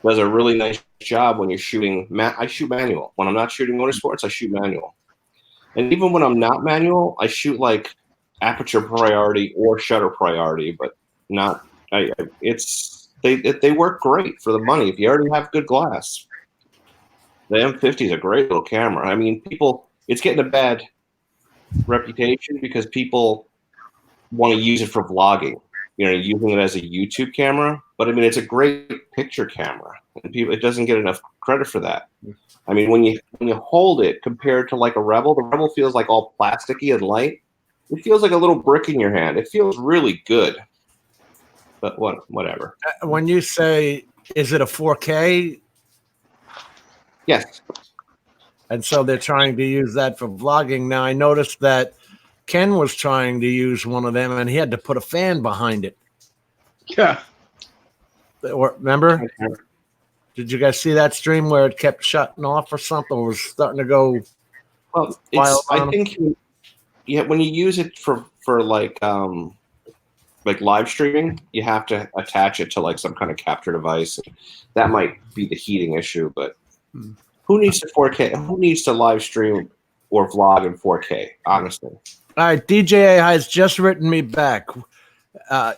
does a really nice job when you're shooting. I shoot manual. When I'm not shooting motorsports, I shoot manual. And even when I'm not manual, I shoot like aperture priority or shutter priority, but not. They work great for the money if you already have good glass. The M50 is a great little camera. I mean, it's getting a bad reputation because people want to use it for vlogging, using it as a YouTube camera. But I mean, it's a great picture camera, and it doesn't get enough credit for that. I mean, when you hold it compared to like a Rebel, the Rebel feels like all plasticky and light. It feels like a little brick in your hand. It feels really good. But whatever. When you say, is it a 4K? Yes. And so they're trying to use that for vlogging. Now, I noticed that Ken was trying to use one of them, and he had to put a fan behind it. Yeah. Remember? Did you guys see that stream where it kept shutting off or something? It was starting to go. Well, I think when you use it for like live streaming, you have to attach it to like some kind of capture device. That might be the heating issue, but who needs to 4K? Who needs to live stream or vlog in 4K? Honestly. All right, DJA has just written me back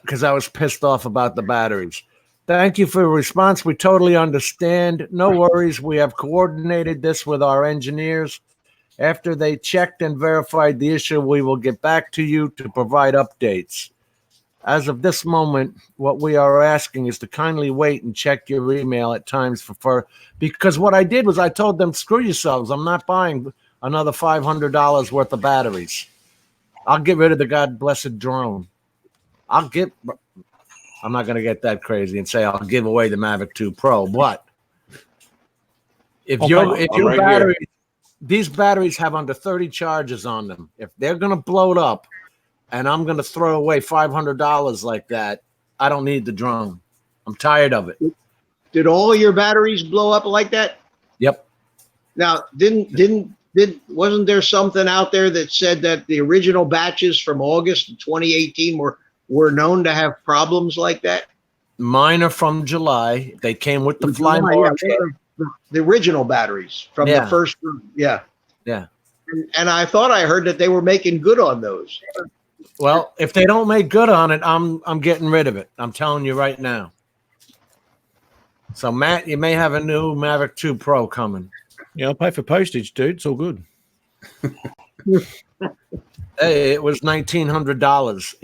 because I was pissed off about the batteries. Thank you for your response. We totally understand. No worries. We have coordinated this with our engineers. After they checked and verified the issue, we will get back to you to provide updates. As of this moment, what we are asking is to kindly wait and check your email at times because what I did was I told them, screw yourselves. I'm not buying another $500 worth of batteries. I'll get rid of the God blessed drone. I'm not going to get that crazy and say I'll give away the Mavic 2 Pro, but if your battery, these batteries have under 30 charges on them. If they're going to blow it up and I'm going to throw away $500 like that, I don't need the drone. I'm tired of it. Did all your batteries blow up like that? Yep. Now, wasn't there something out there that said that the original batches from August of 2018 were known to have problems like that? Mine are from July. They came with the fly mark. The original batteries from the first. Yeah. Yeah. And I thought I heard that they were making good on those. Well, if they don't make good on it, I'm getting rid of it. I'm telling you right now. So, Matt, you may have a new Mavic 2 Pro coming. Yeah, I'll pay for postage, dude. It's all good. Hey, it was $1,900.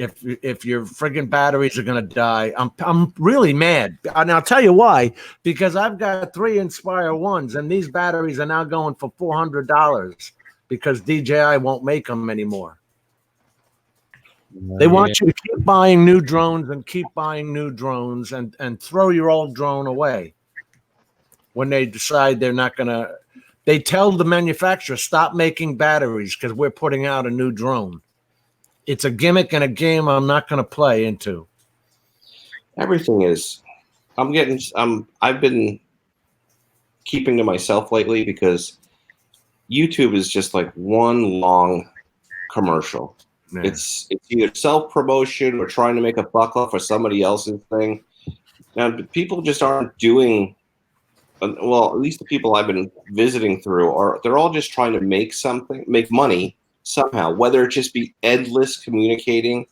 If your friggin' batteries are gonna die, I'm really mad. And I'll tell you why. Because I've got 3 Inspire 1s, and these batteries are now going for $400 because DJI won't make them anymore. They want you to keep buying new drones and keep buying new drones and throw your old drone away when they decide they're not gonna. They tell the manufacturer, stop making batteries because we're putting out a new drone. It's a gimmick and a game I'm not going to play into. Everything is. I've been keeping to myself lately because YouTube is just like one long commercial. Yeah. It's either self-promotion or trying to make a buck off of somebody else's thing. Now, people just aren't doing. Well, at least the people I've been visiting through they're all just trying to make money somehow, whether it just be endless communicating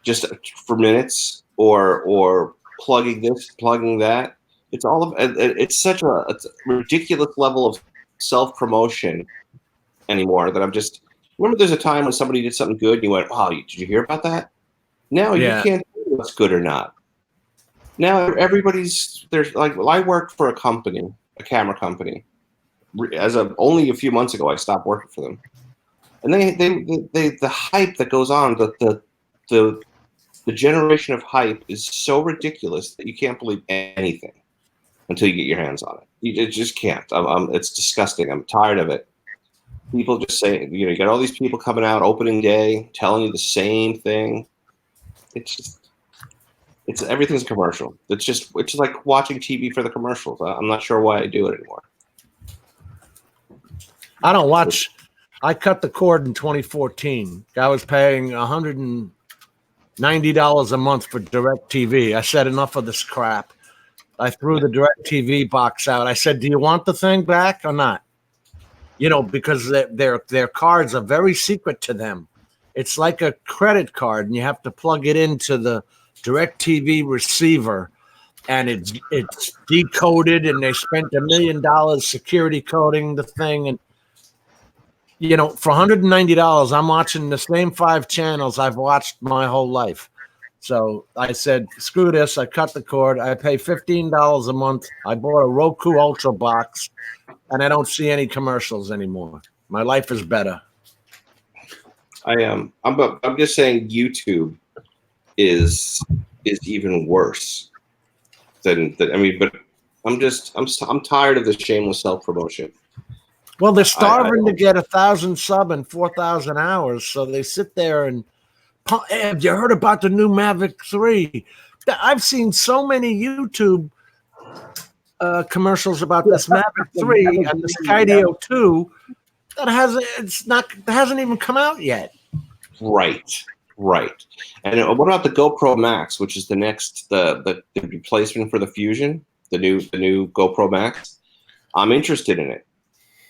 just for minutes or plugging this, plugging that. It's such a ridiculous level of self-promotion anymore that remember there's a time when somebody did something good and you went, wow, did you hear about that? Now you can't tell what's good or not. Now there's like, I worked for a camera company. Only a few months ago, I stopped working for them, and they the hype that goes on, the the generation of hype is so ridiculous that you can't believe anything until you get your hands on it. You just can't. It's disgusting. I'm tired of it. People just say, you got all these people coming out opening day telling you the same thing. It's everything's a commercial. It's just like watching TV for the commercials. I'm not sure why I do it anymore. I don't watch. I cut the cord in 2014. I was paying $190 a month for DirecTV. I said, enough of this crap. I threw the DirecTV box out. I said, do you want the thing back or not? Because their cards are very secret to them. It's like a credit card, and you have to plug it into the DirecTV receiver, and it's decoded, and they spent $1 million security coding the thing. And for $190, I'm watching the same 5 channels I've watched my whole life. So I said, screw this. I cut the cord. I pay $15 a month. I bought a Roku Ultra box, and I don't see any commercials anymore. My life is better. I'm just saying YouTube is even worse than I mean, but I'm tired of this shameless self-promotion. Well, they're starving to get 1,000 sub and 4,000 hours, so they sit there and have you heard about the new Mavic 3? I've seen so many YouTube commercials about this Mavic 3 and the Skydio 2 that hasn't even come out yet. Right. And what about the GoPro Max, which is the next the replacement for the Fusion, the new GoPro Max? I'm interested in it.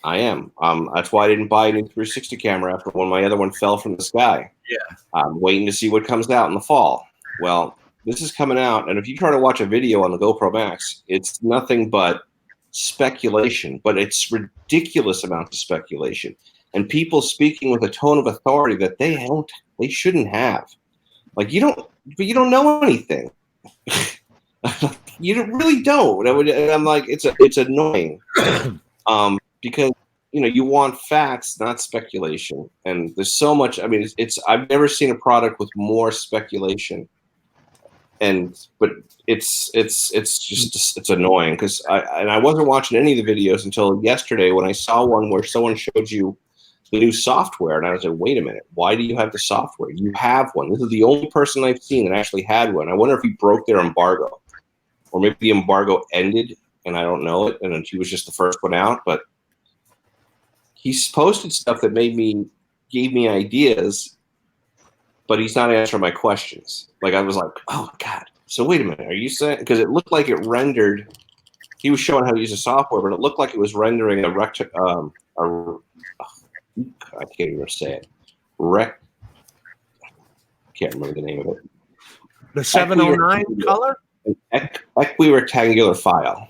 I am. That's why I didn't buy a new 360 camera after when my other one fell from the sky. Yeah. I'm waiting to see what comes out in the fall. Well, this is coming out, and if you try to watch a video on the GoPro Max, it's nothing but speculation, but it's ridiculous amounts of speculation. And people speaking with a tone of authority that they shouldn't have. Like you don't know anything. You really don't. And I'm like, it's annoying. Because you want facts, not speculation. And there's so much. I mean, I've never seen a product with more speculation. But it's annoying because I wasn't watching any of the videos until yesterday when I saw one where someone showed you the new software, and I was like, wait a minute, why do you have the software? You have one. This is the only person I've seen that actually had one. I wonder if he broke their embargo, or maybe the embargo ended and I don't know it, and then he was just the first one out. But he's posted stuff that gave me ideas, but he's not answering my questions. Like I was like, oh God. So wait a minute, are you saying, because it looked like it rendered, he was showing how to use the software, but it looked like it was rendering I can't even say it. Can't remember the name of it. The 709 color? An equirectangular file.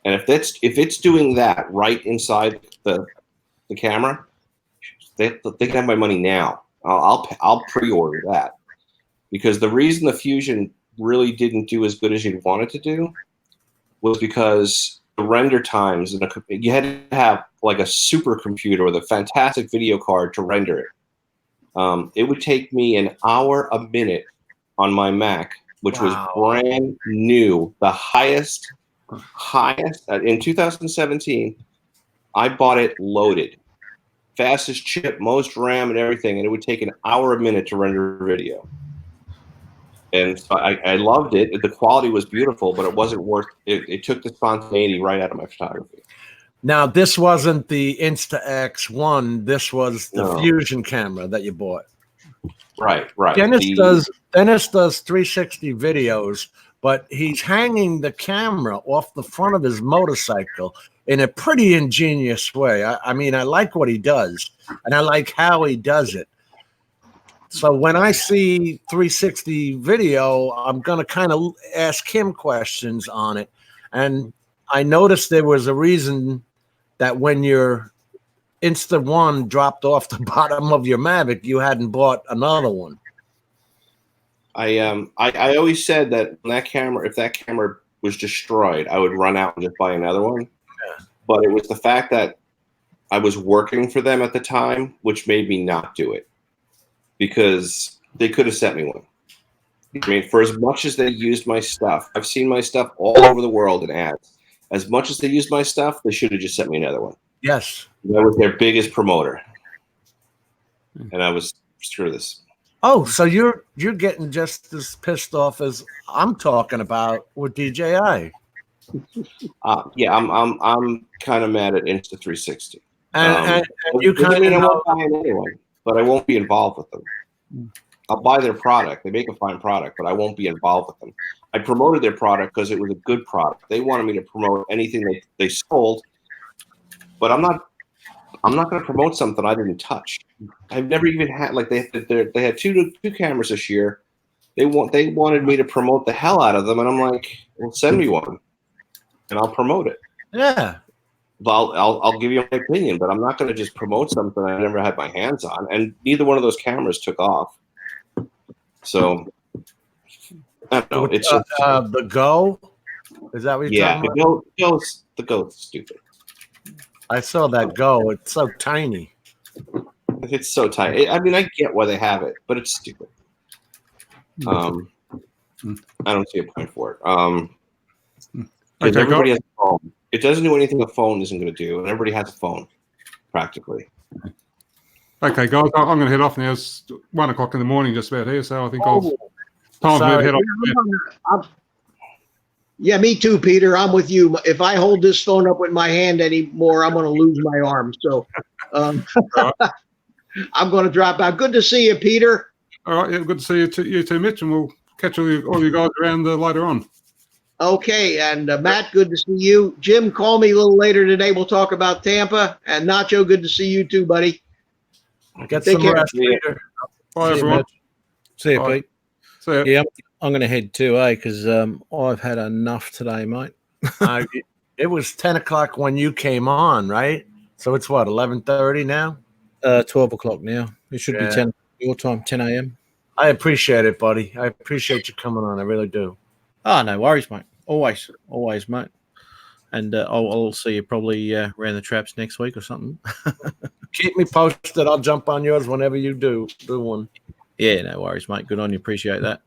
And if it's doing that right inside the camera, they can have my money now. I'll pre-order that, because the reason the Fusion really didn't do as good as you'd want it to do was because the render times, you had to have like a supercomputer with a fantastic video card to render it. It would take me an hour a minute on my Mac, which was brand new, the highest in 2017. I bought it loaded, fastest chip, most RAM, and everything, and it would take an hour a minute to render video. And so I loved it. The quality was beautiful, but it wasn't worth it. It took the spontaneity right out of my photography. Now, this wasn't the Insta-X1. This was the Fusion camera that you bought. Right. Dennis does 360 videos, but he's hanging the camera off the front of his motorcycle in a pretty ingenious way. I mean, I like what he does, and I like how he does it. So when I see 360 video, I'm going to kind of ask him questions on it. And I noticed there was a reason that when your Insta-1 dropped off the bottom of your Mavic, you hadn't bought another one. I always said that if that camera was destroyed, I would run out and just buy another one. Yeah. But it was the fact that I was working for them at the time, which made me not do it, because they could have sent me one. I mean, for as much as they used my stuff, I've seen my stuff all over the world in ads. As much as they used my stuff, they should have just sent me another one. Yes. That was their biggest promoter, and I was screw this. Oh, so you're getting just as pissed off as I'm talking about with DJI. Yeah, I'm kind of mad at Insta360. And you doesn't kind mean I of won't buy it anyway, but I won't be involved with them. I'll buy their product. They make a fine product, but I won't be involved with them. I promoted their product because it was a good product. They wanted me to promote anything they sold, but I'm not going to promote something I didn't touch. I've never even had they had two cameras this year. They wanted me to promote the hell out of them, and I'm like, well, send me one, and I'll promote it. yeah. Well, I'll give you my opinion, but I'm not going to just promote something I never had my hands on. And neither one of those cameras took off. So I don't know. It's just, the Go. Is that what you're talking about? the Go's stupid. I saw that Go. It's so tiny. It's so tight. I mean, I get why they have it, but it's stupid. I don't see a point for it. Okay, everybody has a phone. It doesn't do anything a phone isn't going to do, and everybody has a phone, practically. Okay, guys, I'm going to head off now. It's 1 o'clock in the morning, just about here. So I think time for me to head off. Yeah, me too, Peter. I'm with you. If I hold this phone up with my hand anymore, I'm going to lose my arm. So I'm going to drop out. Good to see you, Peter. All right, yeah, good to see you too, Mitch, and we'll catch all you guys around later on. Okay, and Matt, good to see you. Jim, call me a little later today. We'll talk about Tampa. And Nacho, good to see you too, buddy. Get Take some care. rest, Peter. Bye, everyone. See you, Bye. Pete. See ya. Yeah, I'm going to head too, because I've had enough today, mate. It was 10 o'clock when you came on, right? So it's what, 11:30 now? 12 o'clock now. It should be 10 your time, 10 a.m. I appreciate it, buddy. I appreciate you coming on. I really do. Oh, no worries, mate. Always, mate. And I'll see you probably around the traps next week or something. Keep me posted. I'll jump on yours whenever you do one. Yeah, no worries, mate. Good on you. Appreciate that.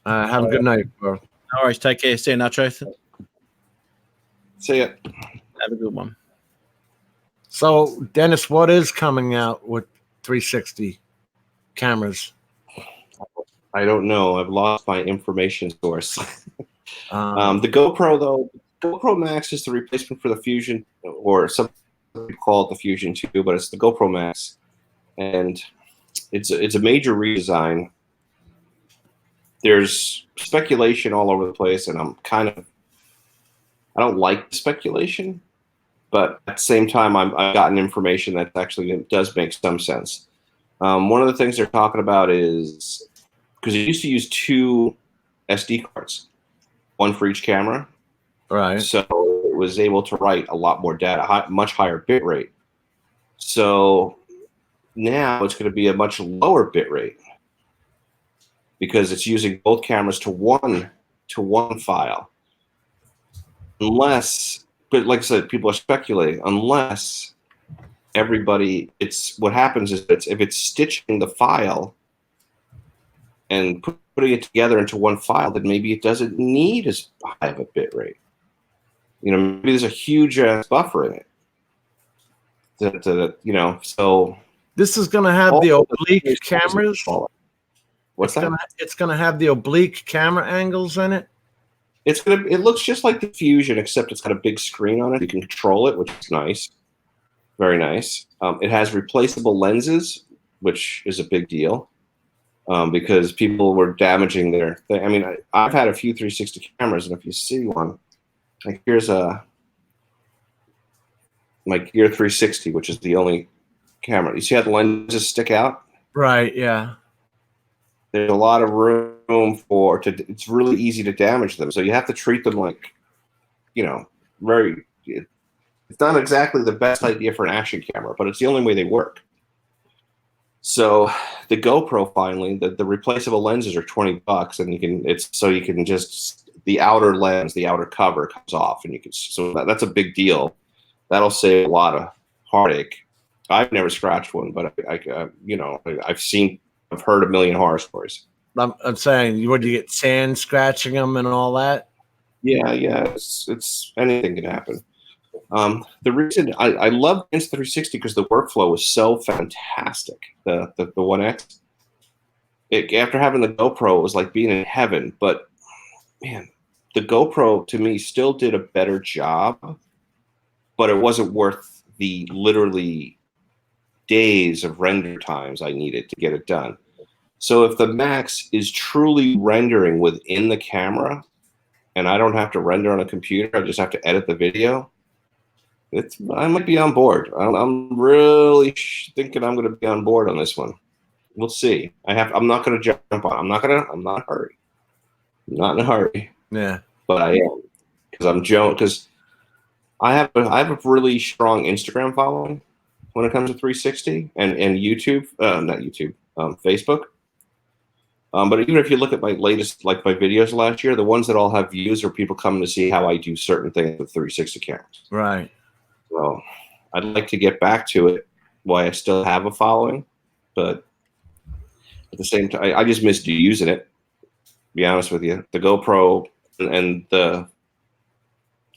Have a good night, bro. No worries. Take care. See you, Nacho. See ya. Have a good one. So, Dennis, what is coming out with 360 cameras? I don't know. I've lost my information source. The GoPro, though, GoPro Max is the replacement for the Fusion, or some people call it the Fusion 2, but it's the GoPro Max. And it's a major redesign. There's speculation all over the place, and I don't like the speculation, but at the same time, I've gotten information that actually does make some sense. One of the things they're talking about is, because it used to use 2 SD cards, one for each camera. right. So it was able to write a lot more data, much higher bit rate. So now it's going to be a much lower bit rate because it's using both cameras to one file. Unless, but like I said, people are speculating, unless what happens is if it's stitching the file and putting it together into one file, then maybe it doesn't need as high of a bit rate. Maybe there's a huge buffer in it. So This is going to have the oblique cameras. What's that? It's going to have the oblique camera angles in it. It looks just like the Fusion, except it's got a big screen on it. You can control it, which is nice. Very nice. It has replaceable lenses, which is a big deal. Because people were damaging their thing. I mean, I've had a few 360 cameras, and if you see one, like here's my Gear 360, which is the only camera. You see how the lenses stick out? Right, yeah. There's a lot of room it's really easy to damage them. So you have to treat them like, it's not exactly the best idea for an action camera, but it's the only way they work. So the GoPro finally, the replaceable lenses are $20, and you can just the outer lens, the outer cover comes off, and that's a big deal. That'll save a lot of heartache. I've never scratched one, but I've heard a million horror stories. I'm saying, would you get sand scratching them and all that? Yeah, it's anything can happen. The reason I love Insta360 because the workflow was so fantastic. The 1X. After having the GoPro, it was like being in heaven. But man, the GoPro to me still did a better job, but it wasn't worth the literally days of render times I needed to get it done. So if the Max is truly rendering within the camera, and I don't have to render on a computer, I just have to edit the video, I might be on board. I'm really thinking I'm going to be on board on this one. We'll see. I'm not going to jump on. I'm not in a hurry. I'm not in a hurry. Yeah. But I am, because I have a really strong Instagram following when it comes to 360 and YouTube, not YouTube, Facebook. But even if you look at my latest, like my videos last year, the ones that all have views are people coming to see how I do certain things with 360 cameras. Right. So I'd like to get back to it while I still have a following, but at the same time, I just missed using it. To be honest with you, the GoPro and the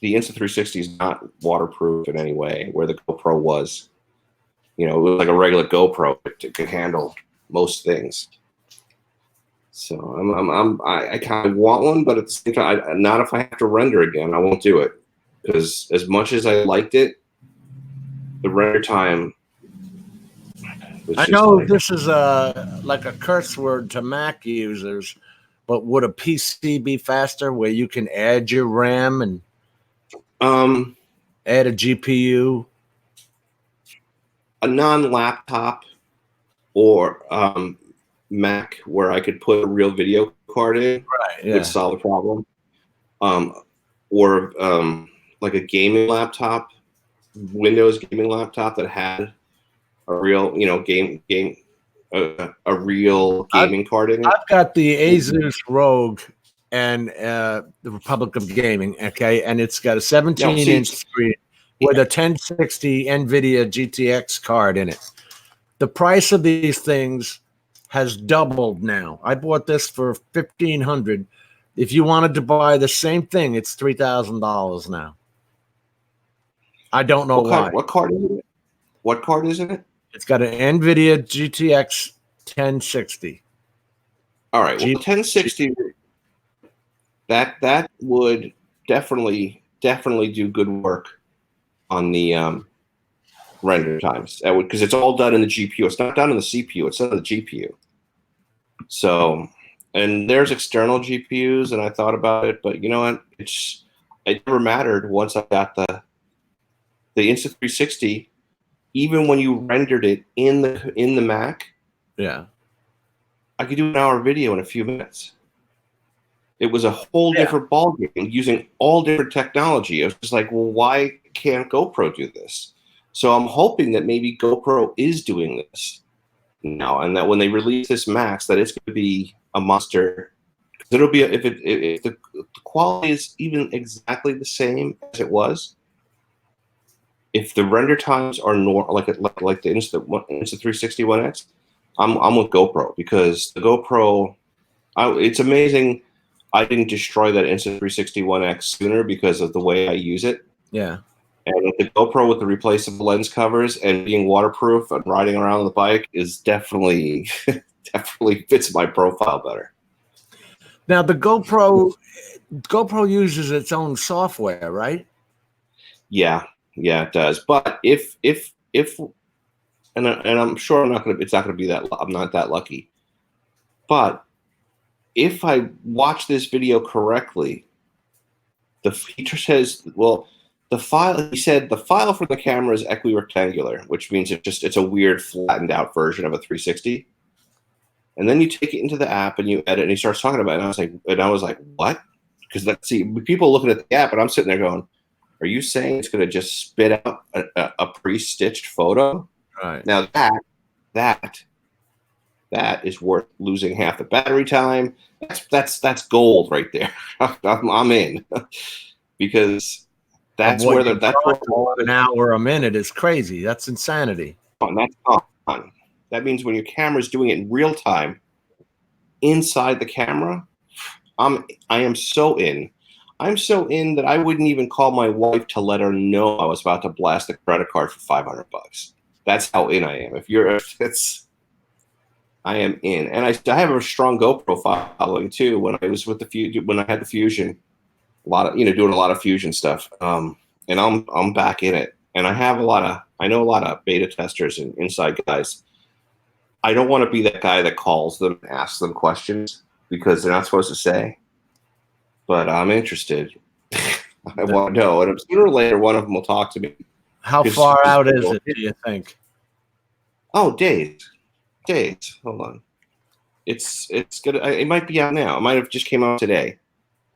Insta360 is not waterproof in any way. Where the GoPro was, it was like a regular GoPro. It could handle most things. So I kind of want one, but at the same time, not if I have to render again. I won't do it because as much as I liked it, the render time. I know this is like a curse word to Mac users, but would a PC be faster where you can add your RAM and add a GPU? A non-laptop or Mac where I could put a real video card in would solve the problem. Or like a gaming laptop, Windows gaming laptop that had a real, a real gaming card in it. I've got the Asus Rogue and the Republic of Gaming, okay, and it's got a 17-inch screen with a 1060 NVIDIA GTX card in it. The price of these things has doubled now. I bought this for $1,500. If you wanted to buy the same thing, it's $3,000 now. I don't know why. What card is it? What card is it? It's got an NVIDIA GTX 1060. All right. Well, 1060. That would definitely do good work on the render times. That would, because it's all done in the GPU. It's not done in the CPU. It's done in the GPU. So, and there's external GPUs, and I thought about it, but you know what? It never mattered once I got the Insta360. Even when you rendered it in the Mac, I could do an hour video in a few minutes. It was a whole different ballgame using all different technology. I was just like, well, why can't GoPro do this? So I'm hoping that maybe GoPro is doing this now, and that when they release this Max, that it's going to be a monster. It'll be if the quality is even exactly the same as it was. If the render times are like the Insta360 1X, I'm with GoPro, because the GoPro, it's amazing I didn't destroy that Insta360 1X sooner because of the way I use it. Yeah. And the GoPro with the replaceable lens covers and being waterproof and riding around on the bike is definitely fits my profile better. Now the GoPro uses its own software, right? Yeah, it does. But if and I'm sure I'm not that lucky. But if I watch this video correctly, the feature says, well, the file for the camera is equirectangular, which means it's a weird flattened out version of a 360. And then you take it into the app and you edit, and he starts talking about it. And I was like, what? Because people looking at the app, and I'm sitting there going, are you saying it's going to just spit out a pre-stitched photo? Right. Now that is worth losing half the battery time. That's gold right there. I'm in, because that's where an hour a minute is crazy. That's insanity. That's on. That means when your camera's doing it in real time, inside the camera, I am so in. I'm so in that I wouldn't even call my wife to let her know I was about to blast a credit card for $500. That's how in I am. I am in, and I have a strong GoPro following too. When I was with when I had the Fusion, a lot of doing a lot of Fusion stuff, and I'm back in it. And I know a lot of beta testers and inside guys. I don't want to be that guy that calls them, asks them questions because they're not supposed to say. But I'm interested. I want to know, and sooner or later, one of them will talk to me. How far out is it? Do you think? Oh, days. Hold on. It's gonna. It might be out now. It might have just came out today,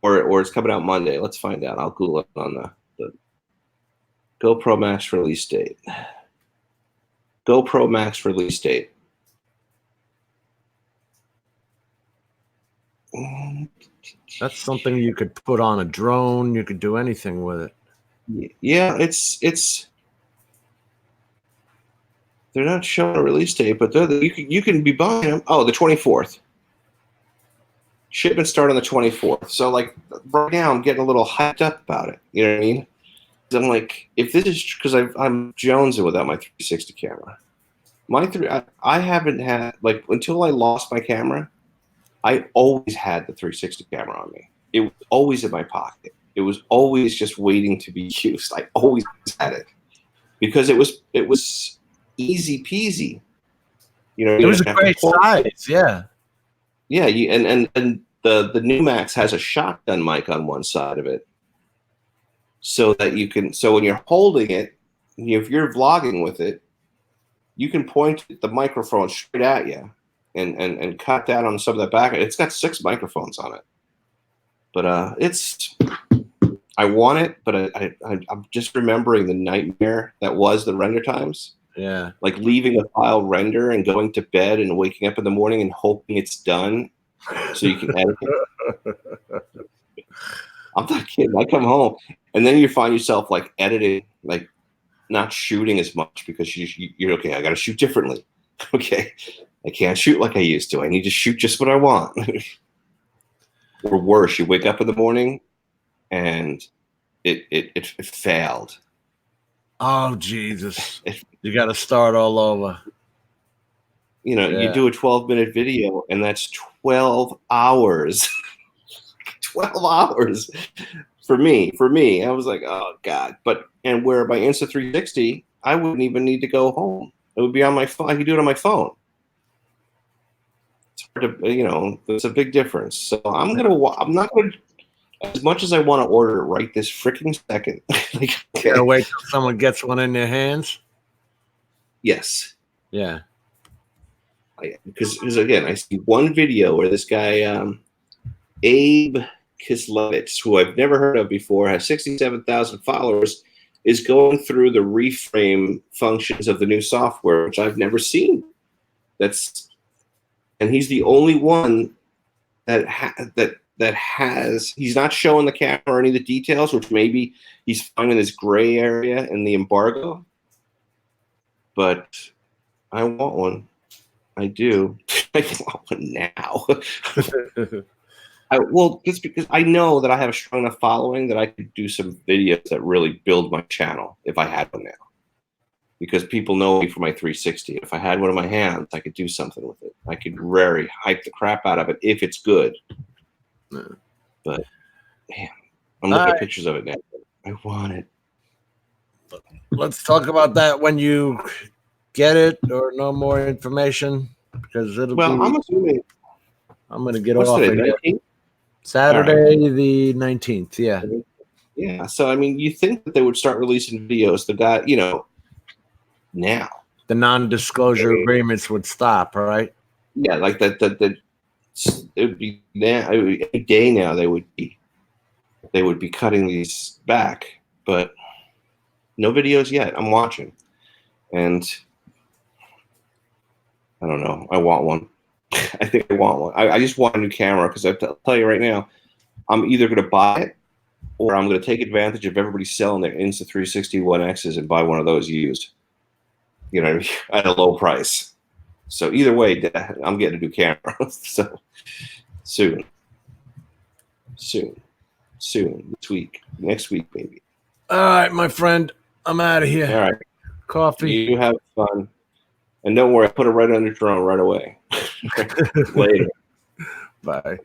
or it's coming out Monday. Let's find out. I'll Google it on the GoPro Max release date. GoPro Max release date. That's something you could put on a drone. You could do anything with it. Yeah, it's. They're not showing a release date, but you can be buying them. Oh, the 24th. Shipment start on the 24th. So like right now, I'm getting a little hyped up about it. You know what I mean? I'm like, if this is because I'm jonesing without my 360 camera. I haven't had like until I lost my camera. I always had the 360 camera on me. It was always in my pocket. It was always just waiting to be used. I always had it because it was easy peasy. It was a great size. Yeah. Yeah. And the new Max has a shotgun mic on one side of it, so that you can. So when you're holding it, if you're vlogging with it, you can point the microphone straight at you. And cut that on some of that back. It's got 6 microphones on it, but I want it, but I'm just remembering the nightmare that was the render times. Yeah, like leaving a file render and going to bed and waking up in the morning and hoping it's done so you can edit it. I'm not kidding. I come home and then you find yourself like editing, like not shooting as much because you're okay. I got to shoot differently. Okay. I can't shoot like I used to. I need to shoot just what I want. Or worse, you wake up in the morning and it failed. Oh, Jesus. You got to start all over. You do a 12-minute video and that's 12 hours. 12 hours for me. I was like, oh, God. And where by Insta360, I wouldn't even need to go home. It would be on my phone. I could do it on my phone. There's a big difference. So I'm not gonna, as much as I want to order it right this freaking second. Like, okay. You gotta wait till someone gets one in their hands. Yes. Yeah. Because again, I see one video where this guy, Abe Kislevitz, who I've never heard of before, has 67,000 followers, is going through the reframe functions of the new software, which I've never seen. And he's the only one that has. He's not showing the camera or any of the details, which maybe he's finding this gray area in the embargo. But I want one. I do. I want one now. Just because I know that I have a strong enough following that I could do some videos that really build my channel if I had one now. Because people know me for my 360. If I had one in my hands, I could do something with it. I could very hype the crap out of it if it's good. But man, I'm looking at pictures of it now. I want it. Let's talk about that when you get it or know more information, because it'll be. I'm assuming. I'm going to get What's off today, again. Saturday the 19th. Yeah. Yeah. So I mean, you think that they would start releasing videos? The guy, now the non-disclosure agreements would stop, right? Yeah, like that. It would be now. Any day now they would be cutting these back, but no videos yet. I'm watching, and I don't know. I want one. I think I want one. I just want a new camera because I'll tell you right now, I'm either going to buy it or I'm going to take advantage of everybody selling their Insta360 One X's and buy one of those used. At a low price. So either way, I'm getting a new camera. So soon, this week, next week, maybe. All right, my friend. I'm out of here. All right. Coffee. You have fun. And don't worry, I put it right on your drone right away. Later. Bye.